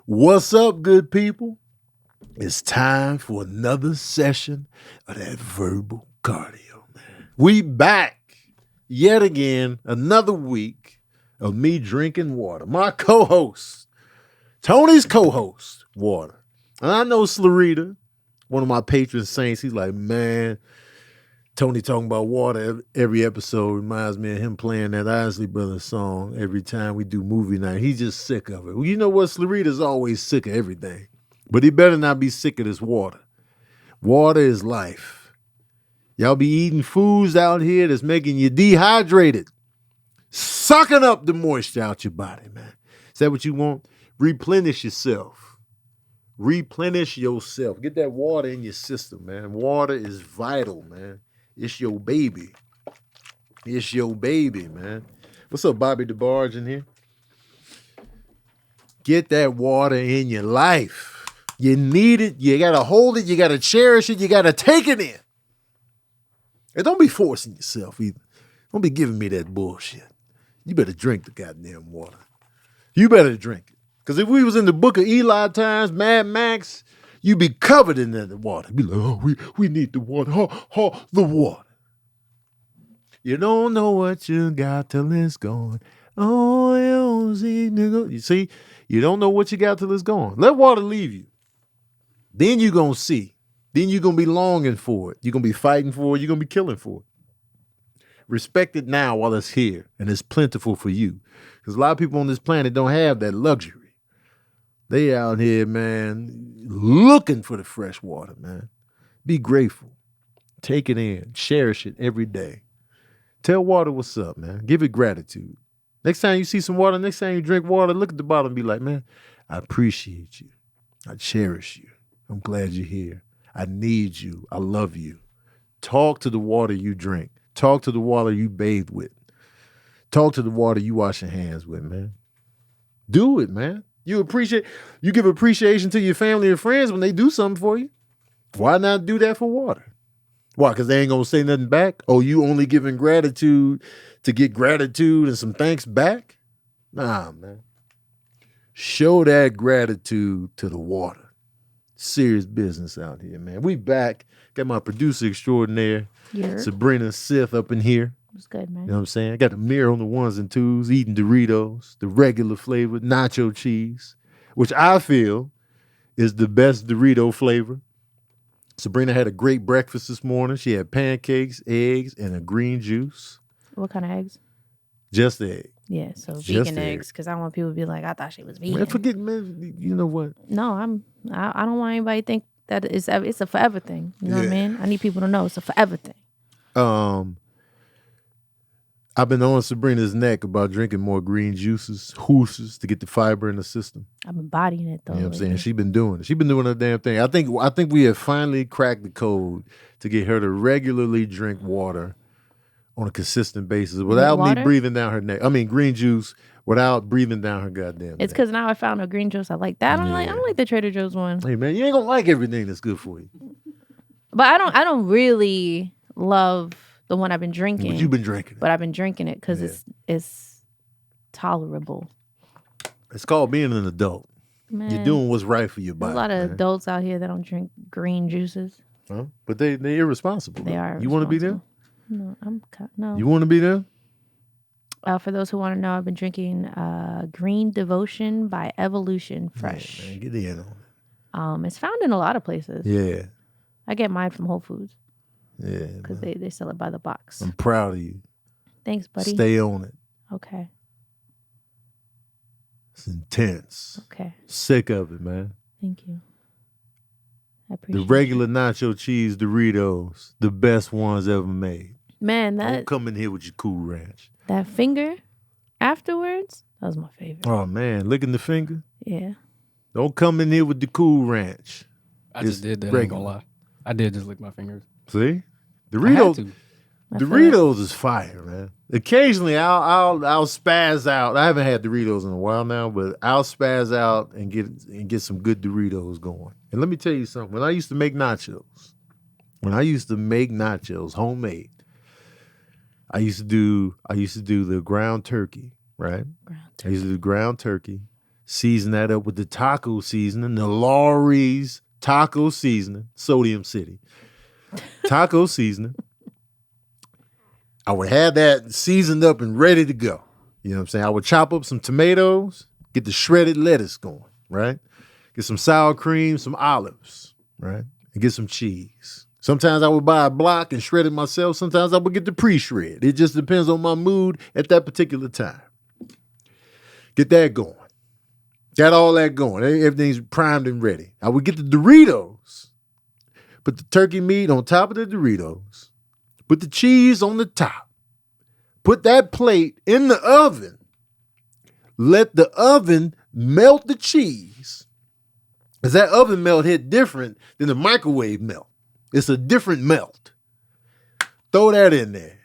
What's up, good people? It's time for another session of that verbal cardio, man. We back yet again, another week of me drinking water. My co-host, Tony's co-host, water. And I know Slarita, one of my patron saints, he's like, man, Tony talking about water every episode reminds me of him playing that Isley Brothers song every time we do movie night. He's just sick of it. Well, you know what? Slarita's always sick of everything. But he better not be sick of this water. Water is life. Y'all be eating foods out here that's making you dehydrated. Sucking up the moisture out your body, man. Is that what you want? Replenish yourself. Replenish yourself. Get that water in your system, man. Water is vital, man. It's your baby. It's your baby, man. What's up, Bobby DeBarge in here? Get that water in your life. You need it. You got to hold it. You got to cherish it. You got to take it in. And don't be forcing yourself either. Don't be giving me that bullshit. You better drink the goddamn water. You better drink it. Because if we was in the book of Eli times, Mad Max, you'd be covered in that water. Be like, oh, we need the water. The water. You don't know what you got till it's gone. Oh, nigga. You see, you don't know what you got till it's gone. Let water leave you. Then you're going to see. Then you're going to be longing for it. You're going to be fighting for it. You're going to be killing for it. Respect it now while it's here and it's plentiful for you. Because a lot of people on this planet don't have that luxury. They out here, man, looking for the fresh water, man. Be grateful. Take it in. Cherish it every day. Tell water what's up, man. Give it gratitude. Next time you see some water, next time you drink water, look at the bottom and be like, man, I appreciate you. I cherish you. I'm glad you're here. I need you. I love you. Talk to the water you drink. Talk to the water you bathe with. Talk to the water you wash your hands with, man. Do it, man. You give appreciation to your family and friends when they do something for you. Why not do that for water? Why? Because they ain't going to say nothing back? Oh, you only giving gratitude to get gratitude and some thanks back? Nah, man. Show that gratitude to the water. Serious business out here, man. We back. Got my producer extraordinaire, Sabrina Sith, up in here. It's good, man. You know what I'm saying? I got the mirror on the ones and twos, eating Doritos, the regular flavor, nacho cheese, which I feel is the best Dorito flavor. Sabrina had a great breakfast this morning. She had pancakes, eggs, and a green juice. What kind of eggs? Just egg. Yeah, so vegan eggs, because I don't want people to be like, I thought she was vegan. Man, forget, man, you know what? No, I don't want anybody to think that it's a forever thing. You know what I mean? I need people to know it's a forever thing. I've been on Sabrina's neck about drinking more green juices, hooses, to get the fiber in the system. I've been bodying it, though. You know what I'm saying? She's been doing it. She's been doing her damn thing. I think we have finally cracked the code to get her to regularly drink water on a consistent basis without me breathing down her neck. I mean, green juice without breathing down her goddamn neck. It's because now I found a green juice I like that. I don't like the Trader Joe's one. Hey, man, you ain't going to like everything that's good for you. But I don't really love the one I've been drinking. But you've been drinking it. But I've been drinking it because it's tolerable. It's called being an adult. Man, you're doing what's right for your body. There's a lot of adults out here that don't drink green juices. Huh? But they're irresponsible. They are. You want to be them? No, no. You want to be them? For those who want to know, I've been drinking Green Devotion by Evolution Fresh. Yeah, man, get in on it. It's found in a lot of places. Yeah. I get mine from Whole Foods. Yeah. Because they sell it by the box. I'm proud of you. Thanks, buddy. Stay on it. Okay. It's intense. Okay. Sick of it, man. Thank you. I appreciate the regular nacho cheese Doritos, the best ones ever made. Man, Don't come in here with your Cool Ranch. That finger afterwards, that was my favorite. Oh, man. Licking the finger? Yeah. Don't come in here with the Cool Ranch. I just did that. I ain't gonna lie. I did just lick my fingers. See? Doritos is fire, man. Occasionally, I'll spaz out. I haven't had Doritos in a while now, but I'll spaz out and get some good Doritos going. And let me tell you something. When I used to make nachos, homemade, I used to do the ground turkey, right? Ground I used to do ground turkey, season that up with the taco seasoning, the Laurie's taco seasoning, Sodium City. Taco seasoning. I would have that seasoned up and ready to go. You know what I'm saying? I would chop up some tomatoes, get the shredded lettuce going, right? Get some sour cream, some olives, right? And get some cheese. Sometimes I would buy a block and shred it myself. Sometimes I would get the pre-shred. It just depends on my mood at that particular time. Get that going. Got all that going. Everything's primed and ready. I would get the Doritos. Put the turkey meat on top of the Doritos. Put the cheese on the top. Put that plate in the oven. Let the oven melt the cheese. Because that oven melt hit different than the microwave melt. It's a different melt. Throw that in there.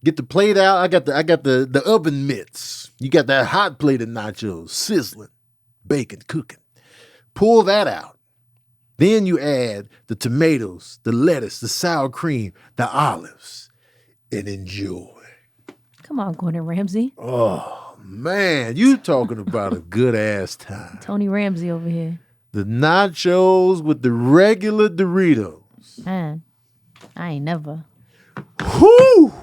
Get the plate out. I got the oven mitts. You got that hot plate of nachos, sizzling, bacon, cooking. Pull that out. Then you add the tomatoes, the lettuce, the sour cream, the olives, and enjoy. Come on, Gordon Ramsay. Oh, man. You talking about a good-ass time. Tony Ramsay over here. The nachos with the regular Doritos. Man, I ain't never. Whew!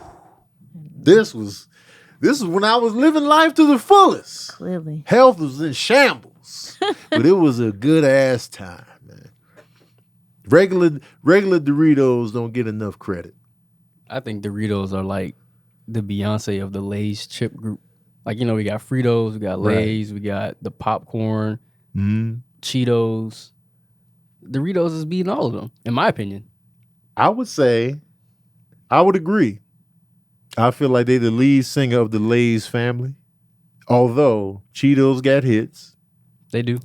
This was when I was living life to the fullest. Clearly. Health was in shambles. But it was a good ass time, man. Regular Doritos don't get enough credit. I think Doritos are like the Beyonce of the Lay's chip group. Like, we got Fritos, we got Lay's, we got the popcorn, Cheetos. Doritos is beating all of them, in my opinion. I would agree. I feel like they're the lead singer of the Lay's family. Although Cheetos got hits. They do.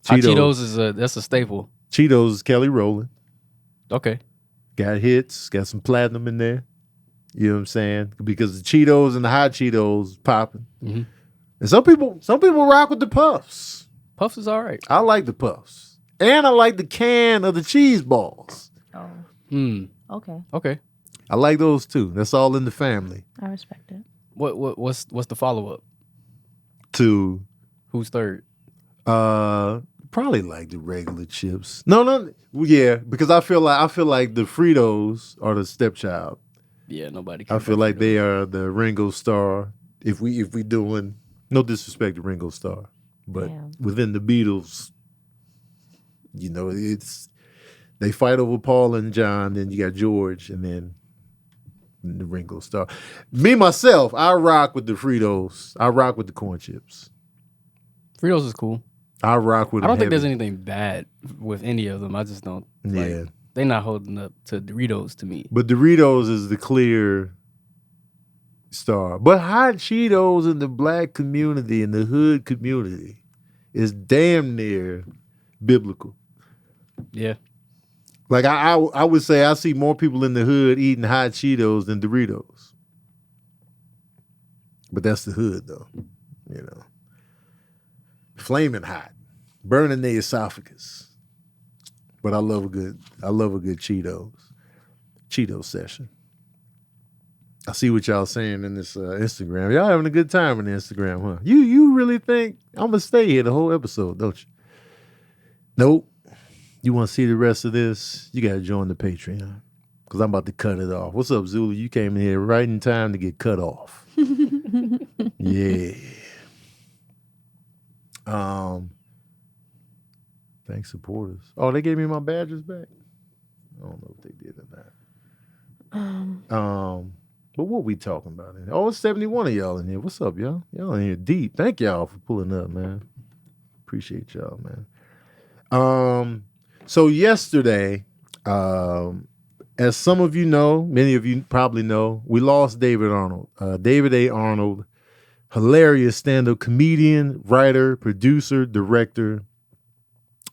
Cheetos that's a staple. Cheetos is Kelly Rowland. Okay. Got hits, got some platinum in there. You know what I'm saying? Because the Cheetos and the hot Cheetos popping. Mm-hmm. And some people rock with the Puffs. Puffs is all right. I like the Puffs. And I like the can of the cheese balls. Oh. Okay. I like those too. That's all in the family. I respect it. What's the follow-up? To who's third? Probably like the regular chips. No, yeah, because I feel like the Fritos are the stepchild. Yeah, nobody. I feel like they are the Ringo Starr. If we doing, no disrespect to Ringo Starr, but within the Beatles, they fight over Paul and John. Then you got George, and then the Ringo Starr. Me myself, I rock with the Fritos. I rock with the corn chips. Fritos is cool. I rock with. I don't think there's anything bad with any of them. I just don't. Yeah, they're not holding up to Doritos to me. But Doritos is the clear star. But hot Cheetos in the black community, in the hood community, is damn near biblical. Yeah. Like I would say I see more people in the hood eating hot Cheetos than Doritos. But that's the hood though, Flaming hot, burning the esophagus. But I love a good Cheetos session. I see what y'all saying in this Instagram. Y'all having a good time on Instagram, huh? You really think I'm gonna stay here the whole episode, don't you? Nope. You want to see the rest of this? You got to join the Patreon because I'm about to cut it off. What's up, Zulu? You came in here right in time to get cut off. Yeah. Thanks, supporters. Oh, they gave me my badges back. I don't know if they did or not. But what we talking about? Oh, it's 71 of y'all in here. What's up, y'all? Y'all in here deep. Thank y'all for pulling up, man. Appreciate y'all, man. So yesterday, as some of you know, many of you probably know, we lost David Arnold. David A. Arnold, hilarious stand-up comedian, writer, producer, director.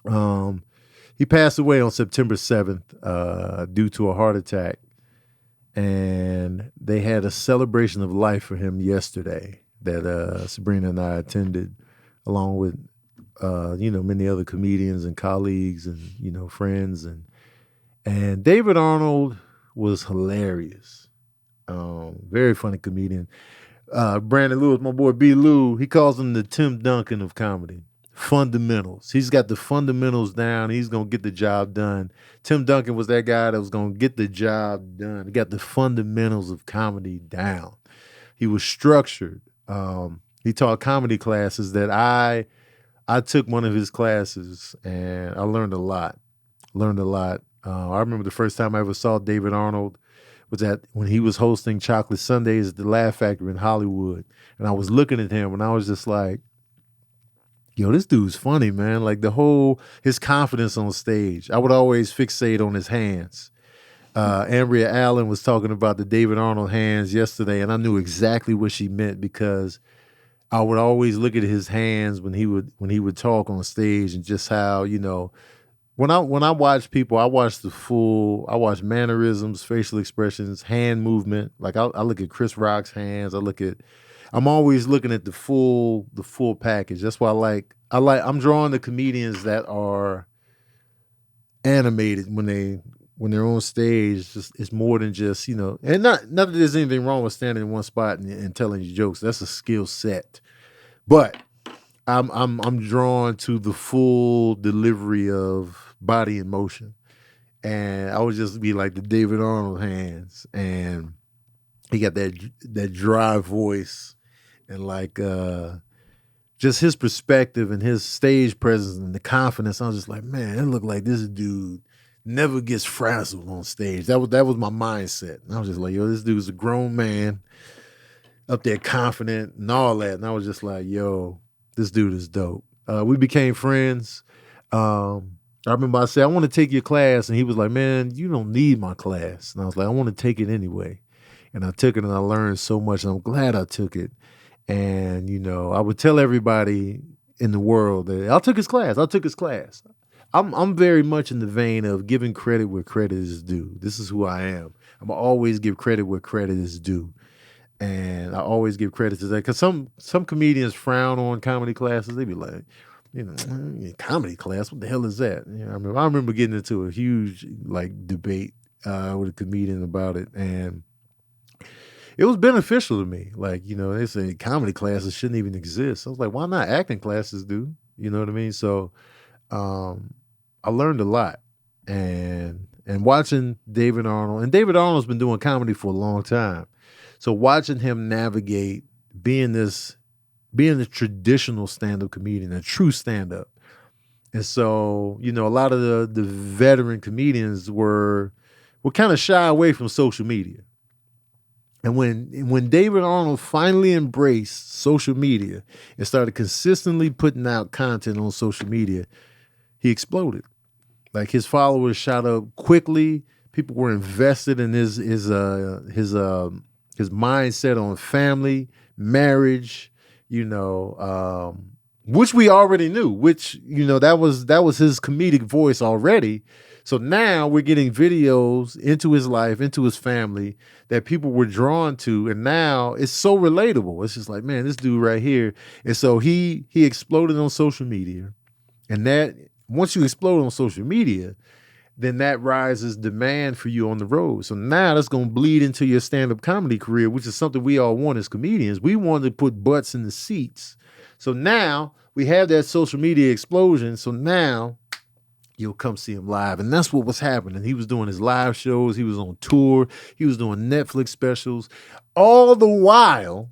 He passed away on September 7th due to a heart attack. And they had a celebration of life for him yesterday that Sabrina and I attended, along with many other comedians and colleagues and friends, and David Arnold was hilarious, very funny comedian. Brandon Lewis, my boy B. Lou, he calls him the Tim Duncan of comedy. Fundamentals. He's got the fundamentals down. He's going to get the job done. Tim Duncan was that guy that was going to get the job done. He got the fundamentals of comedy down. He was structured. He taught comedy classes that I took one of his classes and I learned a lot. I remember the first time I ever saw David Arnold was when he was hosting Chocolate Sundays at the Laugh Factory in Hollywood. And I was looking at him and I was just like, yo, this dude's funny, man. Like his confidence on stage. I would always fixate on his hands. Ambria Allen was talking about the David Arnold hands yesterday, and I knew exactly what she meant because I would always look at his hands when he would talk on stage and just how, when I watch people, I watch mannerisms, facial expressions, hand movement. Like I look at Chris Rock's hands. I'm always looking at the full package. That's why I'm drawing the comedians that are animated when they're on stage. It's more than just, and not that there's anything wrong with standing in one spot and telling your jokes. That's a skill set. But I'm drawn to the full delivery of body and motion. And I would just be like the David Arnold hands. And he got that dry voice and just his perspective and his stage presence and the confidence. I was just like, man, it looked like this dude never gets frazzled on stage. That was my mindset. And I was just like, yo, this dude's a grown man up there confident and all that. And I was just like, yo, this dude is dope. We became friends. I remember I said, I want to take your class. And he was like, man, you don't need my class. And I was like, I want to take it anyway. And I took it and I learned so much. And I'm glad I took it. And, I would tell everybody in the world that I took his class. I'm very much in the vein of giving credit where credit is due. This is who I am. I'm going to always give credit where credit is due. And I always give credit to that. Because some comedians frown on comedy classes. They be like, comedy class, what the hell is that? I remember getting into a huge debate with a comedian about it. And it was beneficial to me. They say comedy classes shouldn't even exist. I was like, why not? Acting classes do. You know what I mean? So I learned a lot. And watching David Arnold, and David Arnold's been doing comedy for a long time. So watching him navigate being a traditional stand-up comedian, a true stand-up. And so, a lot of the veteran comedians were kind of shy away from social media. And when David Arnold finally embraced social media and started consistently putting out content on social media, he exploded. His followers shot up quickly. People were invested in his mindset on family, marriage, which we already knew, that was his comedic voice already. So now we're getting videos into his life, into his family that people were drawn to. And now it's so relatable. It's just like, man, this dude right here. And so he exploded on social media. And that once you explode on social media, then that rises demand for you on the road. So now that's going to bleed into your stand-up comedy career, which is something we all want as comedians. We want to put butts in the seats. So now we have that social media explosion. So now you'll come see him live. And that's what was happening. He was doing his live shows. He was on tour. He was doing Netflix specials. All the while,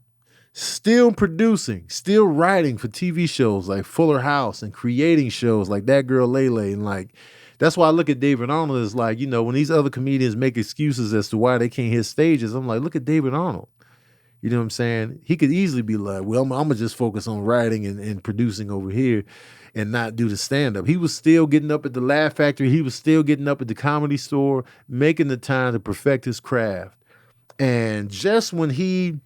still producing, still writing for TV shows like Fuller House and creating shows like That Girl Lele. And that's why I look at David Arnold as when these other comedians make excuses as to why they can't hit stages, I'm like, look at David Arnold. You know what I'm saying? He could easily be like, well, I'm going to just focus on writing and producing over here and not do the stand-up. He was still getting up at the Laugh Factory. He was still getting up at the Comedy Store, making the time to perfect his craft. And just when he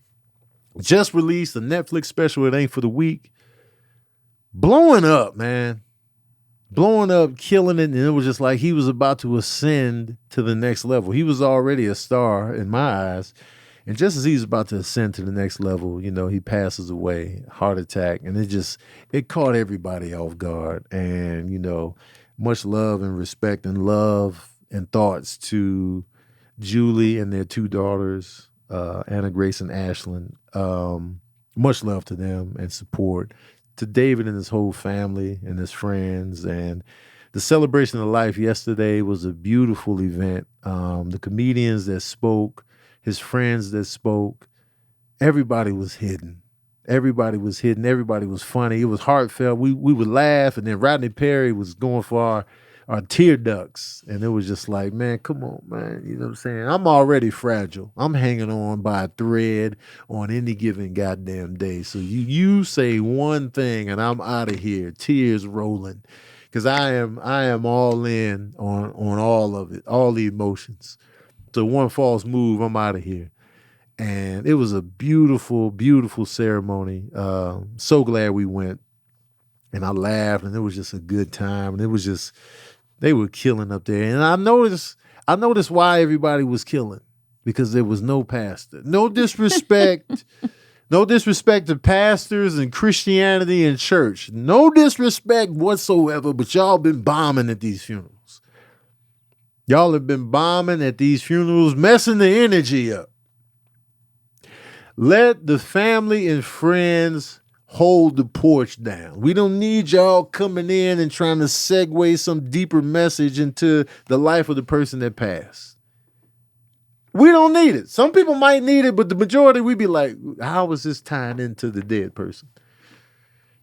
just released a Netflix special, It Ain't for the Weak, blowing up, man. Blowing up, killing it, and it was just like he was about to ascend to the next level. He was already a star in my eyes. And just as he's about to ascend to the next level, he passes away, heart attack. And it caught everybody off guard. And, much love and respect and love and thoughts to Julie and their two daughters. Anna Grace and Ashland. Much love to them and support. To David and his whole family and his friends. And the celebration of life yesterday was a beautiful event. The comedians that spoke, his friends that spoke, everybody was hidden. Everybody was hidden. Everybody was funny. It was heartfelt. We would laugh, and then Rodney Perry was going for our tear ducts. And it was just like, man, come on, man. You know what I'm saying? I'm already fragile. I'm hanging on by a thread on any given goddamn day. So you say one thing and I'm out of here, tears rolling. Because I am all in on all of it, all the emotions. So one false move, I'm out of here. And it was a beautiful, beautiful ceremony. So glad we went. And I laughed, and it was just a good time. And it was just, they were killing up there. And I noticed why everybody was killing. Because there was no pastor. No disrespect. No disrespect to pastors and Christianity and church. No disrespect whatsoever, but y'all been bombing at these funerals. Y'all have been bombing at these funerals, messing the energy up. Let the family and friends hold the porch down. We don't need y'all coming in and trying to segue some deeper message into the life of the person that passed. We don't need it. Some people might need it, but the majority, we be like, how is this tying into the dead person?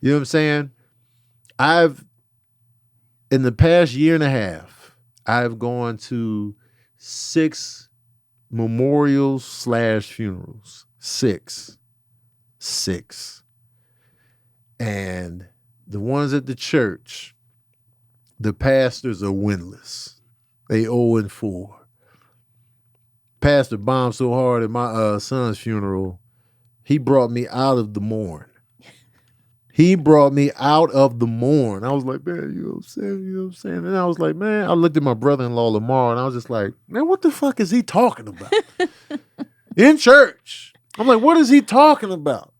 You know what I'm saying? In the past year and a half, I've gone to 6 memorials / funerals. 6. And the ones at the church, the pastors are winless. They 0-4. Pastor bombed so hard at my son's funeral, he brought me out of the mourn. I was like, man, you know what I'm saying? You know what I'm saying? And I was like, man, I looked at my brother-in-law Lamar, and I was just like, man, what the fuck is he talking about? In church. I'm like, what is he talking about?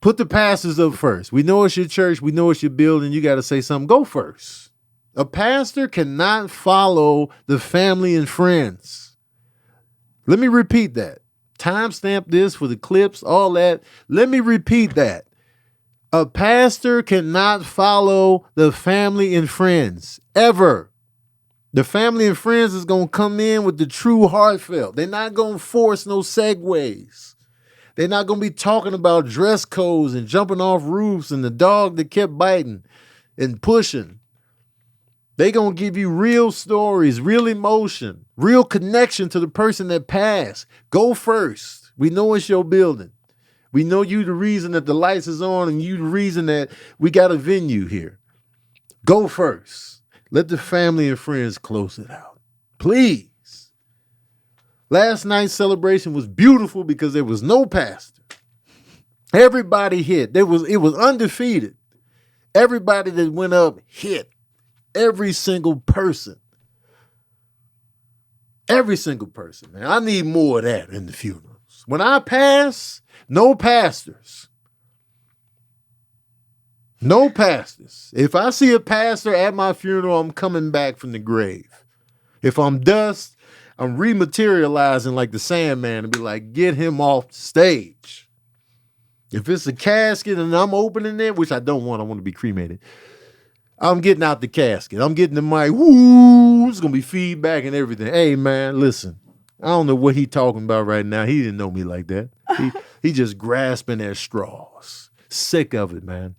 Put the pastors up first. We know it's your church. We know it's your building. You got to say something. Go first. A pastor cannot follow the family and friends. Let me repeat that. Timestamp this for the clips, all that. Let me repeat that. A pastor cannot follow the family and friends, ever. The family and friends is going to come in with the true heartfelt. They're not going to force no segues. They're not going to be talking about dress codes and jumping off roofs and the dog that kept biting and pushing. They're going to give you real stories, real emotion, real connection to the person that passed. Go first. We know it's your building. We know you the reason that the lights is on and you the reason that we got a venue here. Go first. Let the family and friends close it out. Please. Last night's celebration was beautiful because there was no pastor. Everybody hit. It was undefeated. Everybody that went up hit. Every single person. Every single person, man. I need more of that in the funerals. When I pass, no pastors. No pastors. If I see a pastor at my funeral, I'm coming back from the grave. If I'm dust, I'm rematerializing like the Sandman and be like, get him off the stage. If it's a casket and I'm opening it, which I don't want, I want to be cremated. I'm getting out the casket. I'm getting the mic. Woo! It's going to be feedback and everything. Hey, man, listen. I don't know what he talking about right now. He didn't know me like that. He just grasping at straws. Sick of it, man.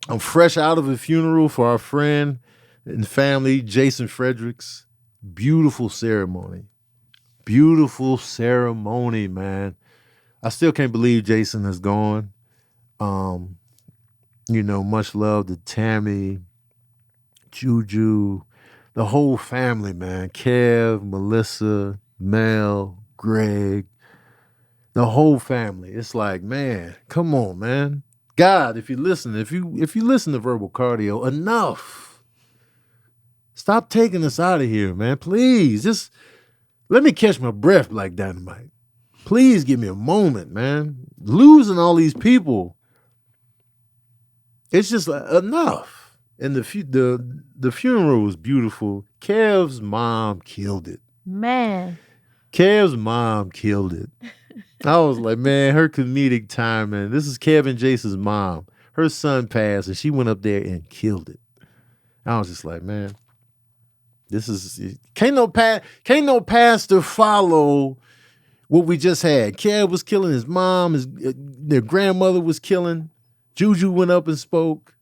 I'm fresh out of a funeral for our friend and family, Jason Fredericks. Beautiful ceremony. Beautiful ceremony, man. I still can't believe Jason is gone. You know, much love to Tammy, Juju, the whole family, man. Kev, Melissa, Mel, Greg, the whole family. It's like, man, come on, man. God, if you listen to Verbal Cardio, enough. Stop taking us out of here, man. Please, just let me catch my breath like Dynamite. Please give me a moment, man. Losing all these people. It's just enough. And the funeral was beautiful. Kev's mom killed it. Man. Kev's mom killed it. I was like, man, her comedic timing. This is Kev and Jason's mom. Her son passed, and she went up there and killed it. I was just like, man, this is can't no pastor follow what we just had. Kev was killing his mom. Their grandmother was killing. Juju went up and spoke.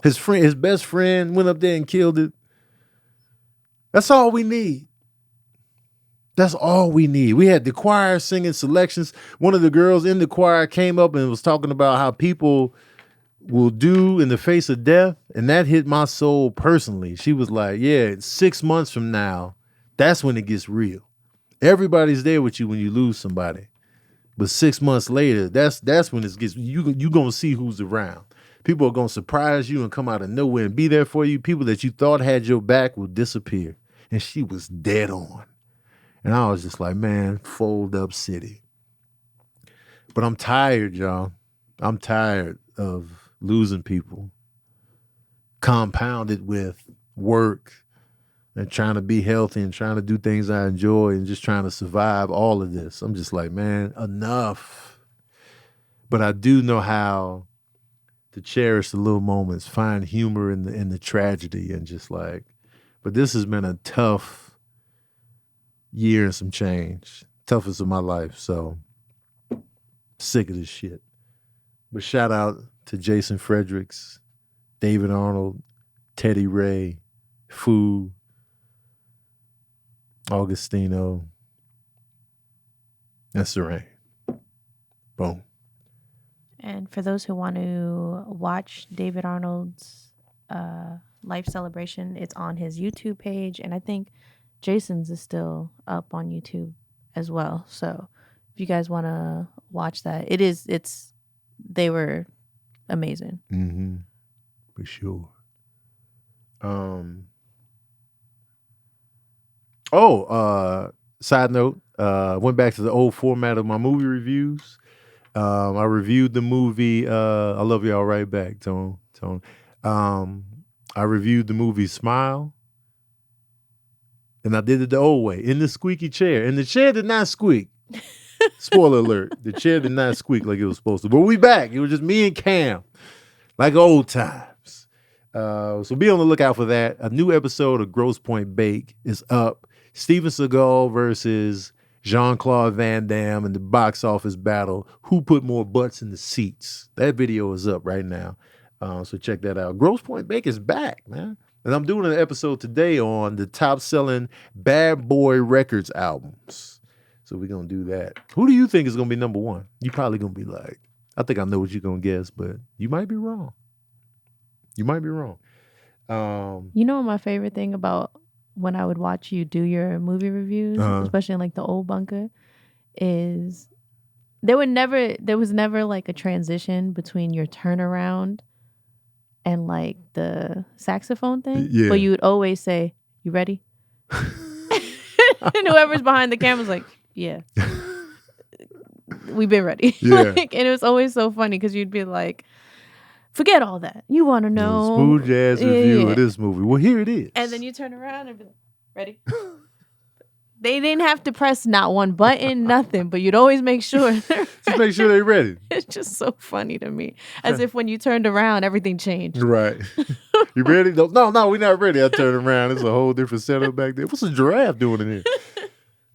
His best friend, went up there and killed it. That's all we need. That's all we need. We had the choir singing selections. One of the girls in the choir came up and was talking about how people will do in the face of death. And that hit my soul personally. She was like, yeah, 6 months from now, that's when it gets real. Everybody's there with you when you lose somebody. But 6 months later, that's when it gets, you going to see who's around. People are going to surprise you and come out of nowhere and be there for you. People that you thought had your back will disappear. And she was dead on. And I was just like, man, fold up city. But I'm tired, y'all. I'm tired of losing people. Compounded with work and trying to be healthy and trying to do things I enjoy and just trying to survive all of this. I'm just like, man, enough. But I do know how to cherish the little moments, find humor in the tragedy, and just like, but this has been a tough year and some change. Toughest of my life. So sick of this shit. But shout out to Jason Fredericks, David Arnold, Teddy Ray, Fu, Augustino, and Serene. Boom. And for those who want to watch David Arnold's life celebration, it's on his YouTube page. And I think Jason's is still up on YouTube as well. So if you guys want to watch that, they were amazing. Mm-hmm. For sure. Side note, went back to the old format of my movie reviews. I reviewed the movie, I Love Y'all Right Back, Tone. I reviewed the movie Smile. And I did it the old way, in the squeaky chair. And the chair did not squeak. Spoiler alert. The chair did not squeak like it was supposed to. But we back. It was just me and Cam. Like old times. So be on the lookout for that. A new episode of Grosse Point Bake is up. Steven Seagal versus Jean-Claude Van Damme in the box office battle. Who put more butts in the seats? That video is up right now. So check that out. Grosse Point Bake is back, man. And I'm doing an episode today on the top-selling Bad Boy Records albums. So we're going to do that. Who do you think is going to be number one? You're probably going to be like, I think I know what you're going to guess, but you might be wrong. You might be wrong. You know my favorite thing about when I would watch you do your movie reviews, especially in like the old bunker, is there was never like a transition between your turnaround and like the saxophone thing. Yeah. But you would always say, "You ready?" And whoever's behind the camera's like, "Yeah, we've been ready." Yeah. And it was always so funny because you'd be like, "Forget all that. You want to know." Smooth jazz review of this movie. Well, here it is. And then you turn around and be like, "Ready?" They didn't have to press not one button, nothing, but you'd always make sure. Just make sure they're ready. It's just so funny to me. As if when you turned around, everything changed. Right. You ready? No, we're not ready. I turn around. It's a whole different setup back there. What's a giraffe doing in here?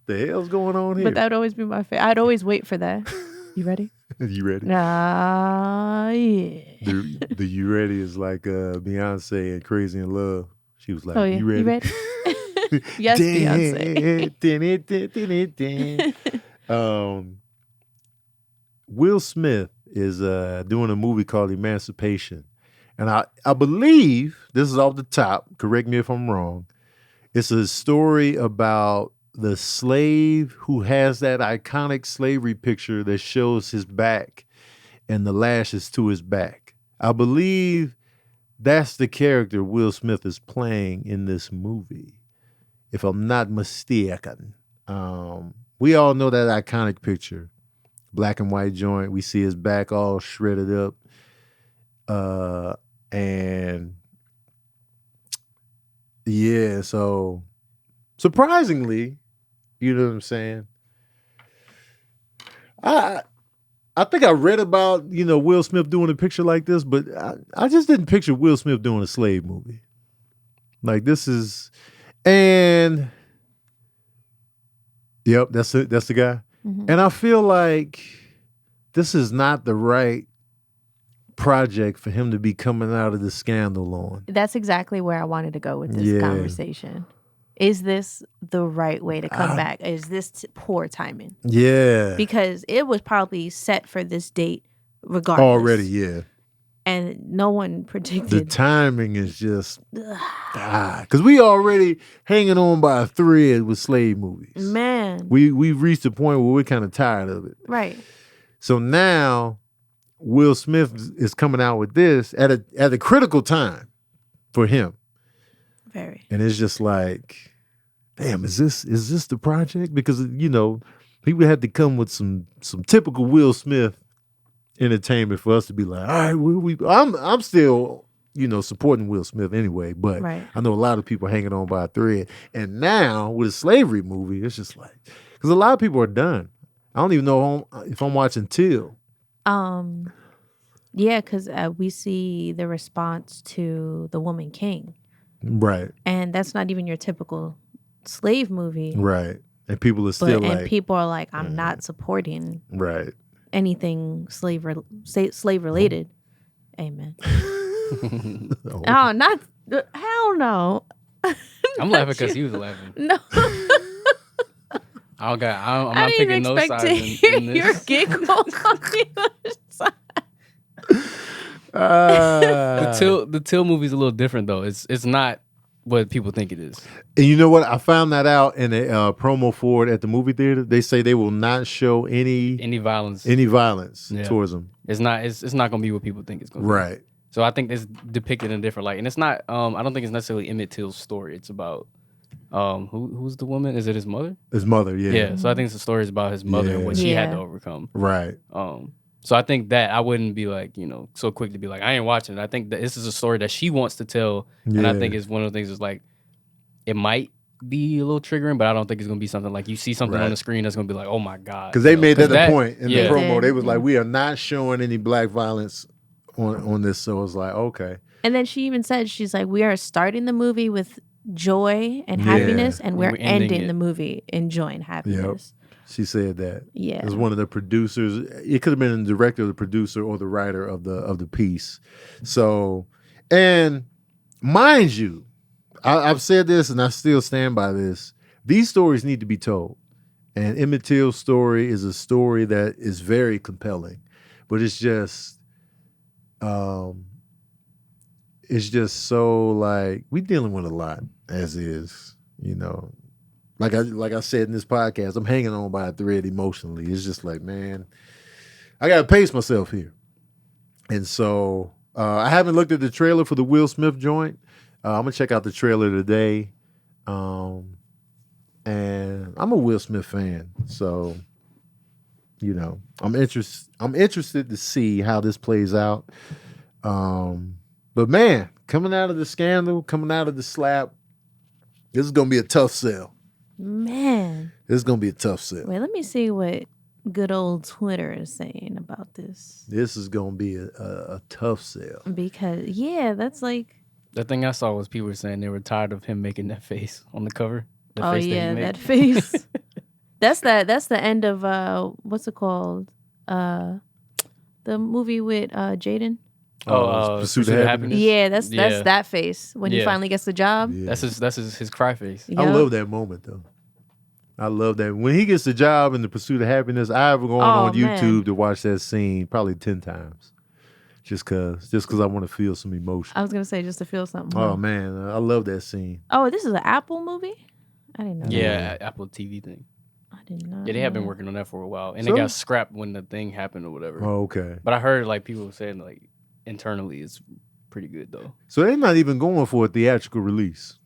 The hell's going on here? But that would always be my favorite. I'd always wait for that. You ready? You ready? Yeah. The you ready is like Beyonce and Crazy in Love. She was like, oh, yeah. You ready? You ready? Yes, Beyonce. Will Smith is doing a movie called Emancipation. And I believe, this is off the top, correct me if I'm wrong, it's a story about the slave who has that iconic slavery picture that shows his back and the lashes to his back. I believe that's the character Will Smith is playing in this movie, if I'm not mistaken. We all know that iconic picture. Black and white joint. We see his back all shredded up. And yeah, so surprisingly, You know what I'm saying? I think I read about, Will Smith doing a picture like this, but I just didn't picture Will Smith doing a slave movie. Like this is, and yep, that's it. That's the guy. Mm-hmm. And I feel like this is not the right project for him to be coming out of the scandal on. That's exactly where I wanted to go with this conversation. Is this the right way to come back? Is this poor timing? Yeah. Because it was probably set for this date regardless. Already, yeah. And no one predicted. The timing is just... Because we already hanging on by a thread with slave movies. Man. We've reached a point where we're kind of tired of it. Right. So now, Will Smith is coming out with this at a critical time for him. Very. And it's just like, damn, is this the project? Because he would have to come with some typical Will Smith entertainment for us to be like, all right, I'm still supporting Will Smith anyway, but right. I know a lot of people hanging on by a thread. And now with a slavery movie, it's just like, because a lot of people are done. I don't even know if I'm watching Till. Yeah, because we see the response to The Woman King. Right. And that's not even your typical slave movie. Right. And people are still and people are like, I'm not supporting anything slave related. Amen. Oh, not hell no. I'm laughing because he was laughing. No. I'm not picking no sides in this. Your giggle on the other side. The Till movie's a little different though. It's not what people think it is. And you know what? I found that out in a promo for it at the movie theater. They say they will not show any violence towards them. It's not gonna be what people think it's gonna be. Right. So I think it's depicted in a different light, and it's not. I don't think it's necessarily Emmett Till's story. It's about who's the woman? Is it his mother? His mother, yeah. Yeah. So I think it's a story about his mother and what she had to overcome. Right. So I think that I wouldn't be like, so quick to be like, I ain't watching it. I think that this is a story that she wants to tell. Yeah. And I think it's one of the things is like, it might be a little triggering, but I don't think it's going to be something like you see something on the screen that's going to be like, oh my God. Because they made that a point in the promo. They was like, we are not showing any black violence on this. So it was like, okay. And then she even said, she's like, we are starting the movie with joy and happiness, and we're ending the movie in joy and happiness. Yep. She said that. Yeah. As one of the producers. It could have been the director, the producer, or the writer of the piece. So, and mind you, I've said this and I still stand by this. These stories need to be told. And Emmett Till's story is a story that is very compelling. But it's just so like, we dealing with a lot as is, Like I said in this podcast, I'm hanging on by a thread emotionally. It's just like, man, I got to pace myself here. And so I haven't looked at the trailer for the Will Smith joint. I'm going to check out the trailer today. And I'm a Will Smith fan. So, I'm interested to see how this plays out. But man, coming out of the scandal, coming out of the slap, this is going to be a tough sell. Man. This is going to be a tough sell. Wait, let me see what good old Twitter is saying about this. This is going to be a tough sell. Because, that's like... The thing I saw was people were saying they were tired of him making that face on the cover. That face. That's the end of, what's it called? The movie with Jaden. Pursuit of Happiness. Yeah, that's that face when he finally gets the job. Yeah. That's his cry face. Yep. I love that moment though. I love that when he gets the job in the Pursuit of Happiness. I've gone on YouTube to watch that scene probably 10 times, just cause I want to feel some emotion. I was gonna say just to feel something. Oh man, I love that scene. Oh, this is an Apple movie? I didn't know. Yeah, Apple TV thing. I did not. Yeah, they have been working on that for a while, and it got scrapped when the thing happened or whatever. Oh, okay. But I heard like people saying like internally it's pretty good though. So they're not even going for a theatrical release.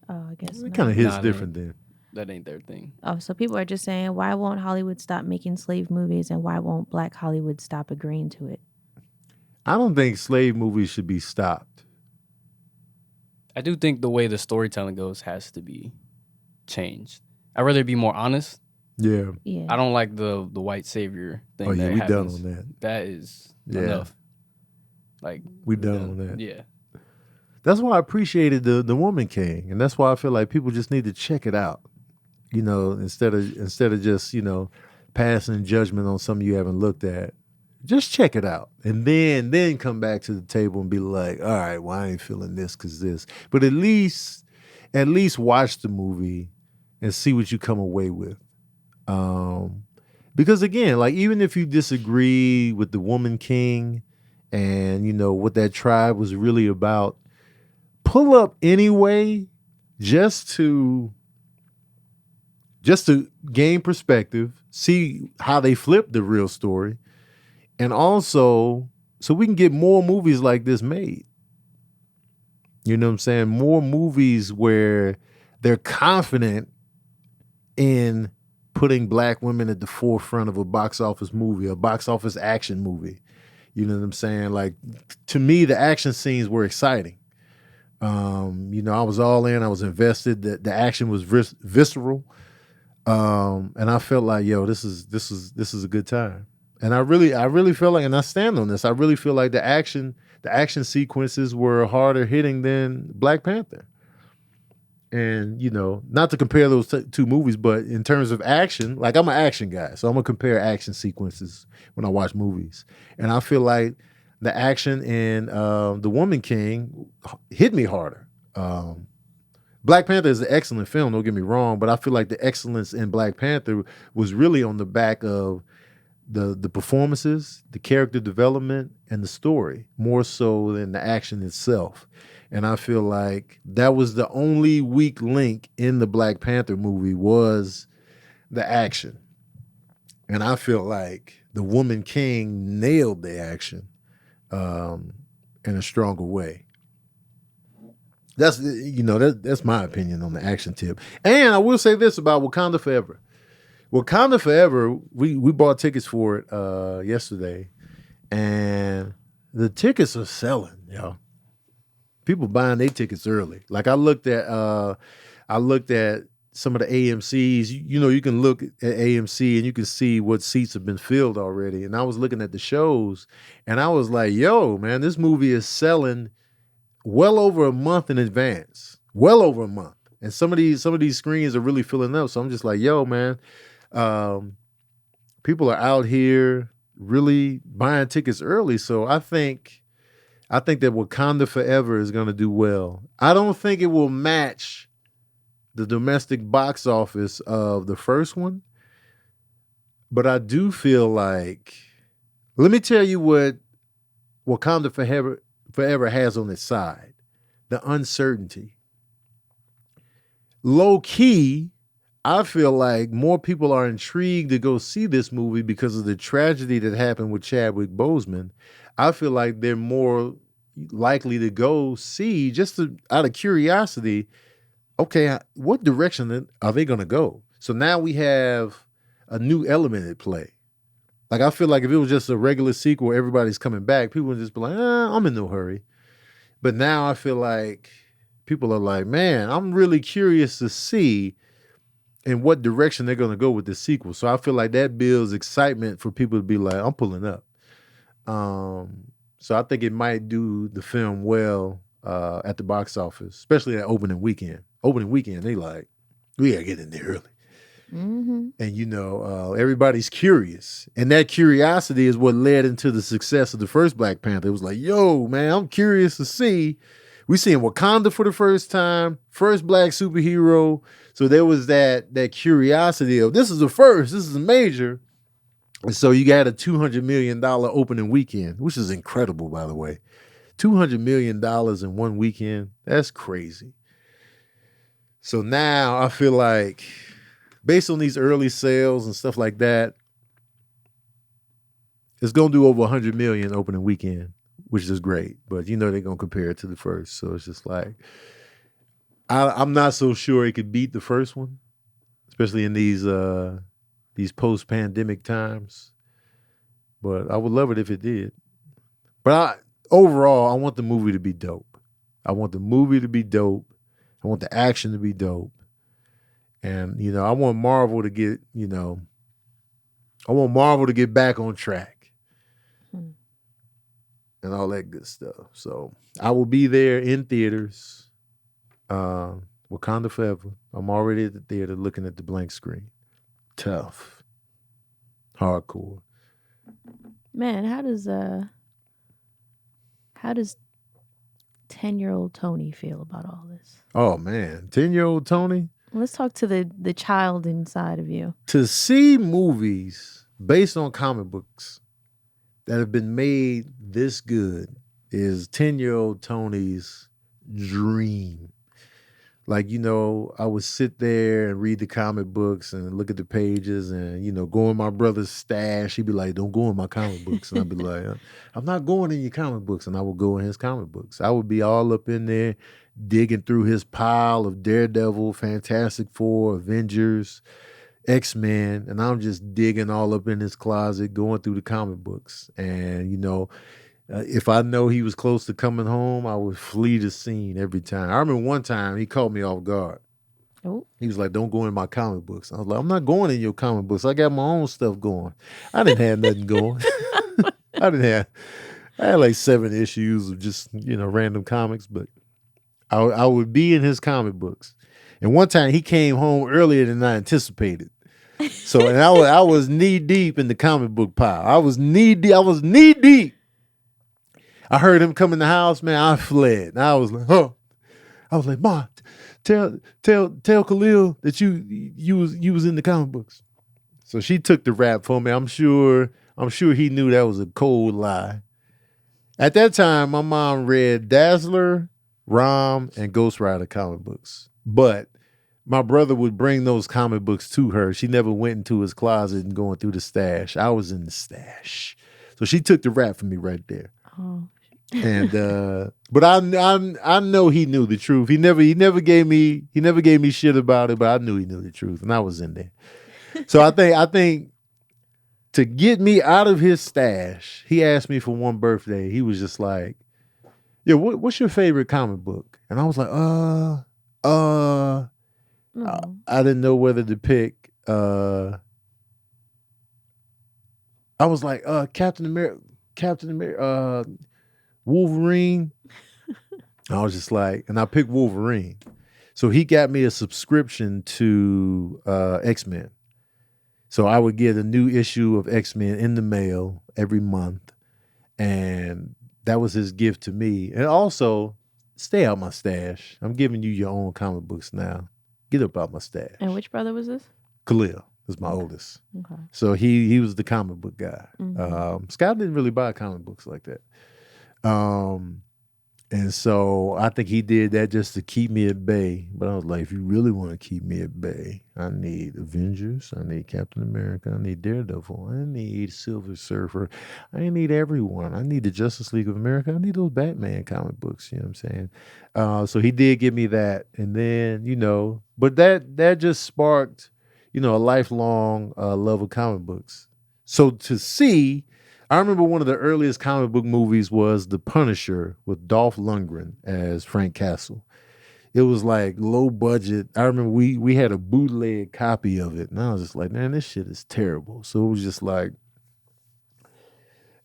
Oh, I guess it kind of hits different then. That ain't their thing. Oh, so people are just saying, why won't Hollywood stop making slave movies, and why won't Black Hollywood stop agreeing to it? I don't think slave movies should be stopped. I do think the way the storytelling goes has to be changed. I'd rather be more honest. Yeah. I don't like the white savior thing. Oh yeah, that we happens. done on that. That is enough. Like we done on that. Yeah. That's why I appreciated the Woman King, and that's why I feel like people just need to check it out. You know, instead of just, you know, passing judgment on something you haven't looked at. Just check it out, and then come back to the table and be like, all right, well, I ain't feeling this because this. But at least watch the movie and see what you come away with. Because again, like, even if you disagree with the Woman King and, you know, what that tribe was really about, pull up anyway just to gain perspective, see how they flip the real story, and also so we can get more movies like this made. You know what I'm saying? More movies where they're confident in putting black women at the forefront of a box office movie, a box office action movie. You know what I'm saying? Like, to me, the action scenes were exciting. You know, I was all in. I was invested. The action was visceral, and I felt like, yo, this is a good time. And I really feel like, and I stand on this, I really feel like the action sequences were harder hitting than Black Panther. And, you know, not to compare those two movies, but in terms of action, like, I'm an action guy, so I'm gonna compare action sequences when I watch movies. And I feel like the action in The Woman King hit me harder. Black Panther is an excellent film, don't get me wrong, but I feel like the excellence in Black Panther was really on the back of the performances, the character development, and the story, more so than the action itself. And I feel like that was the only weak link in the Black Panther movie was the action. And I feel like The Woman King nailed the action in a stronger way. That's, you know, that's my opinion on the action tip. And I will say this about Wakanda Forever. Wakanda Forever, we bought tickets for it yesterday, and the tickets are selling, yo. People buying their tickets early. Like, I looked at some of the AMCs. You know, you can look at AMC and you can see what seats have been filled already. And I was looking at the shows, and I was like, yo, man, this movie is selling well over a month in advance. Well over a month. And some of these screens are really filling up. So I'm just like, yo, man, people are out here really buying tickets early. So I think that Wakanda Forever is going to do well. I don't think it will match the domestic box office of the first one, but I do feel like, let me tell you what Wakanda Forever has on its side: the uncertainty. Low key, I feel like more people are intrigued to go see this movie because of the tragedy that happened with Chadwick Boseman. I feel like they're more likely to go see, just out of curiosity, okay, what direction are they going to go? So now we have a new element at play. Like, I feel like if it was just a regular sequel, everybody's coming back, people would just be like, I'm in no hurry. But now I feel like people are like, man, I'm really curious to see in what direction they're going to go with the sequel. So I feel like that builds excitement for people to be like, I'm pulling up. So I think it might do the film well at the box office, especially at opening weekend. Opening weekend, they like, we got to get in there early. Mm-hmm. And, you know, everybody's curious. And that curiosity is what led into the success of the first Black Panther. It was like, yo, man, I'm curious to see. We seeing Wakanda for the first time, first black superhero. So there was that curiosity of, this is the first, this is a major. And so you got a $200 million opening weekend, which is incredible, by the way. $200 million in one weekend, that's crazy. So now I feel like, based on these early sales and stuff like that, it's going to do over 100 million opening weekend, which is great. But, you know, they're going to compare it to the first. So it's just like, I'm not so sure it could beat the first one, especially in these post-pandemic times. But I would love it if it did. But overall, I want the movie to be dope. I want the movie to be dope. I want the action to be dope. And, you know, I want Marvel to get, you know, I want Marvel to get back on track and all that good stuff. So I will be there in theaters. Wakanda Forever. I'm already at the theater looking at the blank screen. Tough. Hardcore. Man, how does 10-year-old Tony feel about all this? Oh man, 10-year-old Tony. Let's talk to the child inside of you. To see movies based on comic books that have been made this good is 10-year-old Tony's dream. Like, you know, I would sit there and read the comic books and look at the pages and, you know, go in my brother's stash. He'd be like, don't go in my comic books. And I'd be like, I'm not going in your comic books. And I would go in his comic books. I would be all up in there digging through his pile of Daredevil, Fantastic Four, Avengers, X-Men. And I'm just digging all up in his closet, going through the comic books. And, you know, if I know he was close to coming home, I would flee the scene every time. I remember one time he caught me off guard. Oh. He was like, don't go in my comic books. I was like, I'm not going in your comic books. I got my own stuff going. I didn't have nothing going. I had like 7 issues of just, you know, random comics, but I would be in his comic books. And one time he came home earlier than I anticipated. So, and I was knee deep in the comic book pile. I was knee deep. I heard him come in the house, man. I fled. And I was like, oh. I was like, Ma, tell Khalil that you was in the comic books. So she took the rap for me. I'm sure he knew that was a cold lie. At that time, my mom read Dazzler, Rom, and Ghost Rider comic books. But my brother would bring those comic books to her. She never went into his closet and going through the stash. I was in the stash. So she took the rap for me right there. Oh. And but I know he knew the truth. He never gave me shit about it, but I knew he knew the truth, and I was in there. So I think to get me out of his stash, he asked me for one birthday. He was just like, "Yeah, what's your favorite comic book?" And I was like, I didn't know whether to pick. I was like, Captain America. Wolverine. I was just like, and I picked Wolverine. So he got me a subscription to X-Men. So I would get a new issue of X-Men in the mail every month. And that was his gift to me. And also, stay out my stash. I'm giving you your own comic books now. Get up out my stash. And which brother was this? Khalil is my oldest. Okay. So he was the comic book guy. Mm-hmm. Scott didn't really buy comic books like that. And so I think he did that just to keep me at bay. But I was like, if you really want to keep me at bay, I need Avengers, I need Captain America, I need Daredevil, I need Silver Surfer, I need everyone. I need the Justice League of America, I need those Batman comic books, you know what I'm saying? So he did give me that. And then, you know, but that just sparked, you know, a lifelong love of comic books. So to see, I remember one of the earliest comic book movies was The Punisher with Dolph Lundgren as Frank Castle. It was like low budget. I remember we had a bootleg copy of it, and I was just like, man, this shit is terrible. So it was just like,